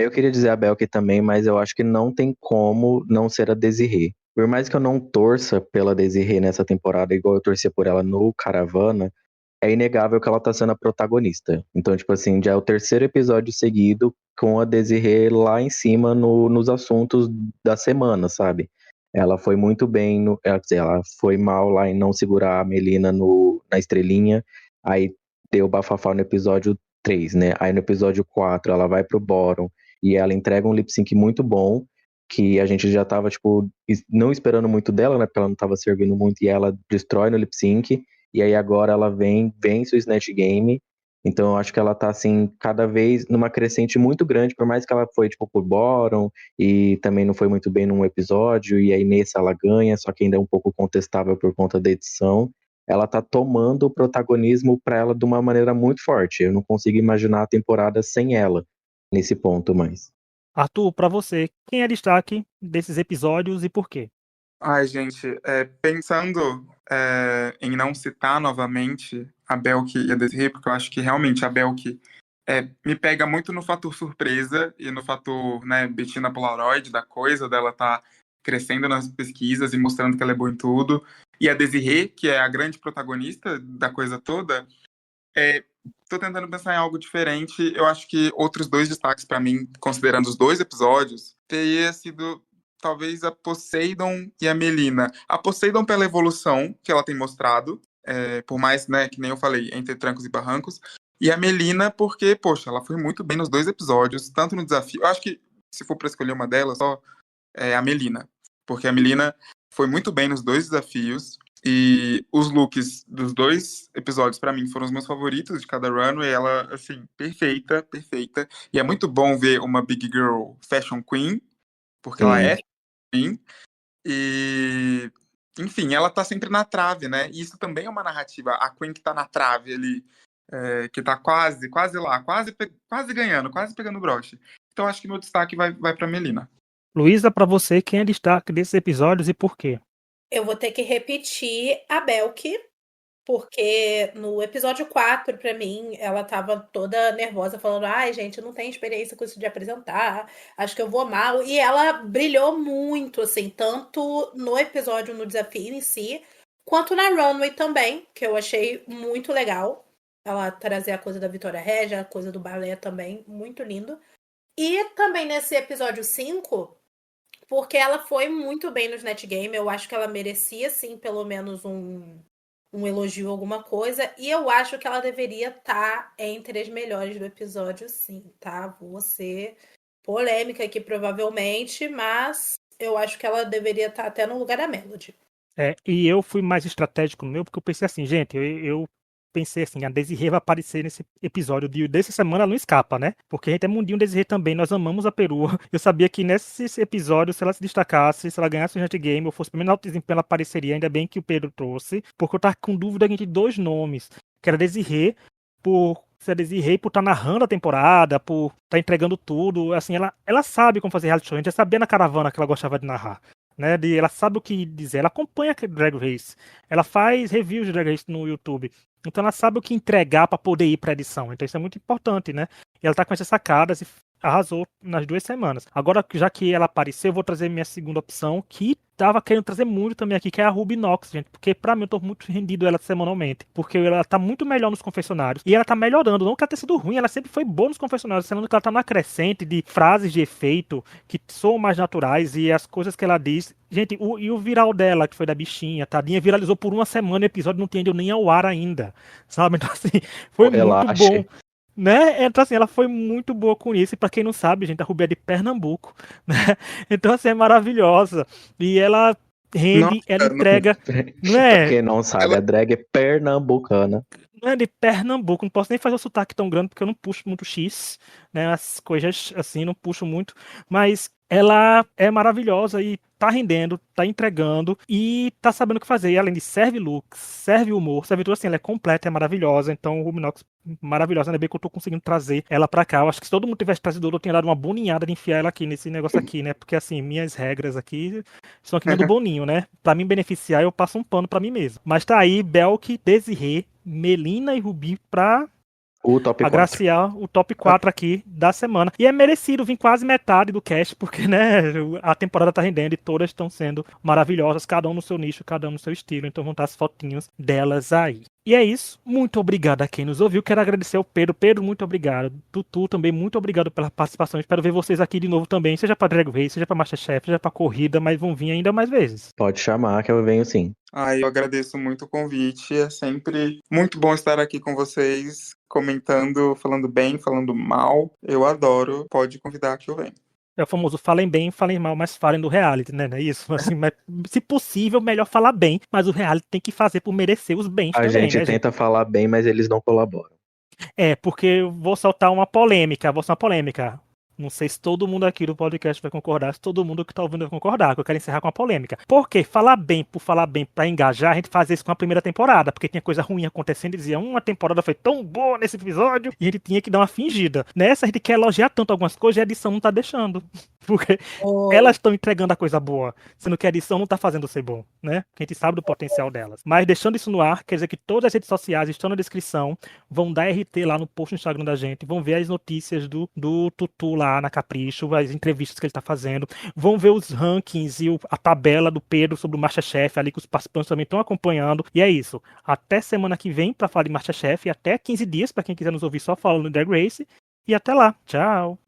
[SPEAKER 3] Eu queria dizer a Belk também, mas eu acho que não tem como não ser a Desirê. Por mais que eu não torça pela Desirê nessa temporada, igual eu torcia por ela no Caravana, é inegável que ela tá sendo a protagonista. Então, tipo assim, já é o 3º episódio seguido com a Desirê lá em cima nos assuntos da semana, sabe? Ela foi muito bem, quer dizer, ela foi mal lá em não segurar a Melina na estrelinha, aí deu bafafá no episódio 3, né? Aí no episódio 4 ela vai pro bottom e ela entrega um lip sync muito bom, que a gente já tava, tipo, não esperando muito dela, né? Porque ela não tava servindo muito e ela destrói no lip sync. E aí agora ela vence o Snatch Game. Então eu acho que ela tá, assim, cada vez numa crescente muito grande, por mais que ela foi, tipo, por bottom e também não foi muito bem num episódio, e aí nesse ela ganha, só que ainda é um pouco contestável por conta da edição. Ela tá tomando o protagonismo pra ela de uma maneira muito forte. Eu não consigo imaginar a temporada sem ela nesse ponto mais.
[SPEAKER 1] Arthur, para você, quem é destaque desses episódios e por quê?
[SPEAKER 2] Ai, gente, pensando em não citar novamente a Belk e a Desirê, porque eu acho que realmente a Belk me pega muito no fator surpresa e no fator, né, Bettina Polaroid, da coisa dela tá crescendo nas pesquisas e mostrando que ela é boa em tudo. E a Desirê, que é a grande protagonista da coisa toda, tô tentando pensar em algo diferente. Eu acho que outros 2 destaques para mim, considerando os 2 episódios, teria sido talvez a Poseidon e a Melina. A Poseidon pela evolução que ela tem mostrado, por mais, né, que nem eu falei, entre trancos e barrancos. E a Melina porque, poxa, ela foi muito bem nos 2 episódios, tanto no desafio. Eu acho que se for para escolher uma delas, só a Melina. Porque a Melina foi muito bem nos 2 desafios. E os looks dos 2 episódios, pra mim, foram os meus favoritos de cada runway. Ela, assim, perfeita, perfeita. E é muito bom ver uma Big Girl Fashion Queen, porque ela é Queen. E, enfim, ela tá sempre na trave, né? E isso também é uma narrativa. A Queen que tá na trave ali, que tá quase lá, quase ganhando, quase pegando o broche. Então, acho que meu destaque vai pra Melina.
[SPEAKER 1] Luísa, para você, quem é destaque desses episódios e por quê?
[SPEAKER 4] Eu vou ter que repetir a Belk, porque no episódio 4, pra mim, ela tava toda nervosa, falando: ai, gente, eu não tenho experiência com isso de apresentar, acho que eu vou mal. E ela brilhou muito, assim, tanto no episódio, no desafio em si, quanto na Runway também, que eu achei muito legal. Ela trazer a coisa da Vitória Regia, a coisa do balé também, muito lindo. E também nesse episódio 5, porque ela foi muito bem nos Net Game, eu acho que ela merecia, sim, pelo menos um elogio, alguma coisa, e eu acho que ela deveria estar entre as melhores do episódio, sim, tá? Vou ser polêmica aqui, provavelmente, mas eu acho que ela deveria estar até no lugar da Melody.
[SPEAKER 1] E eu fui mais estratégico no meu, porque eu pensei assim, gente, eu pensei assim, a Desirê vai aparecer nesse episódio dessa semana, ela não escapa, né? Porque a gente é mundinho Desirê também, nós amamos a perua. Eu sabia que nesse episódio, se ela se destacasse, se ela ganhasse o Hunt Game, ou fosse pelo menos alto desempenho, ela apareceria, ainda bem que o Pedro trouxe, porque eu tava com dúvida entre dois nomes, que era Desirê, por ser Desirê, por estar narrando a temporada, por estar entregando tudo, assim, ela sabe como fazer reality show, a gente já sabia na caravana que ela gostava de narrar. Né, ela sabe o que dizer, ela acompanha Drag Race, ela faz reviews de Drag Race no YouTube, então ela sabe o que entregar para poder ir para edição, então isso é muito importante, né? E ela tá com essas sacadas e arrasou nas 2 semanas. Agora, já que ela apareceu, eu vou trazer minha segunda opção, que tava querendo trazer muito também aqui, que é a Ruby Knox, gente, porque pra mim eu tô muito rendido ela semanalmente, porque ela tá muito melhor nos confessionários, e ela tá melhorando, não que ela tenha sido ruim, ela sempre foi boa nos confessionários, sendo que ela tá na crescente de frases de efeito, que são mais naturais, e as coisas que ela diz, gente, e o viral dela, que foi da bichinha, tadinha, viralizou por 1 semana, o episódio não entendeu nem ao ar ainda, sabe, então assim, foi muito bom. Né? Então, assim, ela foi muito boa com isso. E pra quem não sabe, gente, a Ruby é de Pernambuco, né? Então, assim, é maravilhosa. E ela rende,
[SPEAKER 2] Nossa,
[SPEAKER 1] ela entrega. Não
[SPEAKER 3] Pra
[SPEAKER 1] é,
[SPEAKER 3] quem não sabe, a drag é pernambucana.
[SPEAKER 1] não é de Pernambuco. Não posso nem fazer o sotaque tão grande porque eu não puxo muito X, né? As coisas assim, não puxo muito. Mas ela é maravilhosa e tá rendendo, tá entregando e tá sabendo o que fazer. E além de serve looks, serve humor, serve tudo assim, ela é completa, é maravilhosa. Então, o Ruby Knox, maravilhosa, ainda bem que eu tô conseguindo trazer ela pra cá. Eu acho que se todo mundo tivesse trazido ouro, eu tinha dado uma boninhada de enfiar ela aqui nesse negócio aqui, né? Porque assim, minhas regras aqui são aqui nem do Boninho, né? Pra me beneficiar, eu passo um pano pra mim mesmo. Mas tá aí, Belk, Desirê, Melina e Ruby pra
[SPEAKER 3] O top 4.
[SPEAKER 1] agraciar o top 4 aqui da semana. E é merecido vir quase metade do cast, porque, né, a temporada tá rendendo e todas estão sendo maravilhosas, cada um no seu nicho, cada um no seu estilo. Então vão estar as fotinhos delas aí. E é isso. Muito obrigado a quem nos ouviu. Quero agradecer ao Pedro. Pedro, muito obrigado. Tutu também, muito obrigado pela participação. Espero ver vocês aqui de novo também, seja pra Drag Race, seja pra Masterchef, seja pra corrida, mas vão vir ainda mais vezes.
[SPEAKER 3] Pode chamar que eu venho sim.
[SPEAKER 2] Eu agradeço muito o convite. É sempre muito bom estar aqui com vocês, comentando, falando bem, falando mal. Eu adoro. Pode convidar que eu venho.
[SPEAKER 1] É o famoso falem bem, falem mal, mas falem do reality, né? Não é isso? Assim, mas, se possível, melhor falar bem, mas o reality tem que fazer por merecer os bens
[SPEAKER 3] A
[SPEAKER 1] também,
[SPEAKER 3] gente
[SPEAKER 1] né,
[SPEAKER 3] tenta falar bem, mas eles não colaboram.
[SPEAKER 1] porque eu vou soltar uma polêmica, Não sei se todo mundo aqui do podcast vai concordar, se todo mundo que tá ouvindo vai concordar, que eu quero encerrar com uma polêmica. Porque falar bem por falar bem pra engajar, a gente fazia isso com a primeira temporada, porque tinha coisa ruim acontecendo e dizia, uma temporada foi tão boa nesse episódio, e a gente tinha que dar uma fingida. Nessa a gente quer elogiar tanto algumas coisas e a edição não tá deixando. Porque elas estão entregando a coisa boa, sendo que a edição não tá fazendo ser bom, né? Porque a gente sabe do potencial delas. Mas deixando isso no ar, quer dizer que todas as redes sociais estão na descrição, vão dar RT lá no post no Instagram da gente, vão ver as notícias do Tutu lá na Capricho, as entrevistas que ele tá fazendo, vão ver os rankings e a tabela do Pedro sobre o Masterchef, ali que os participantes também estão acompanhando. E é isso. Até semana que vem pra falar de Masterchef, e até 15 dias pra quem quiser nos ouvir só falando de Drag Race. E até lá. Tchau.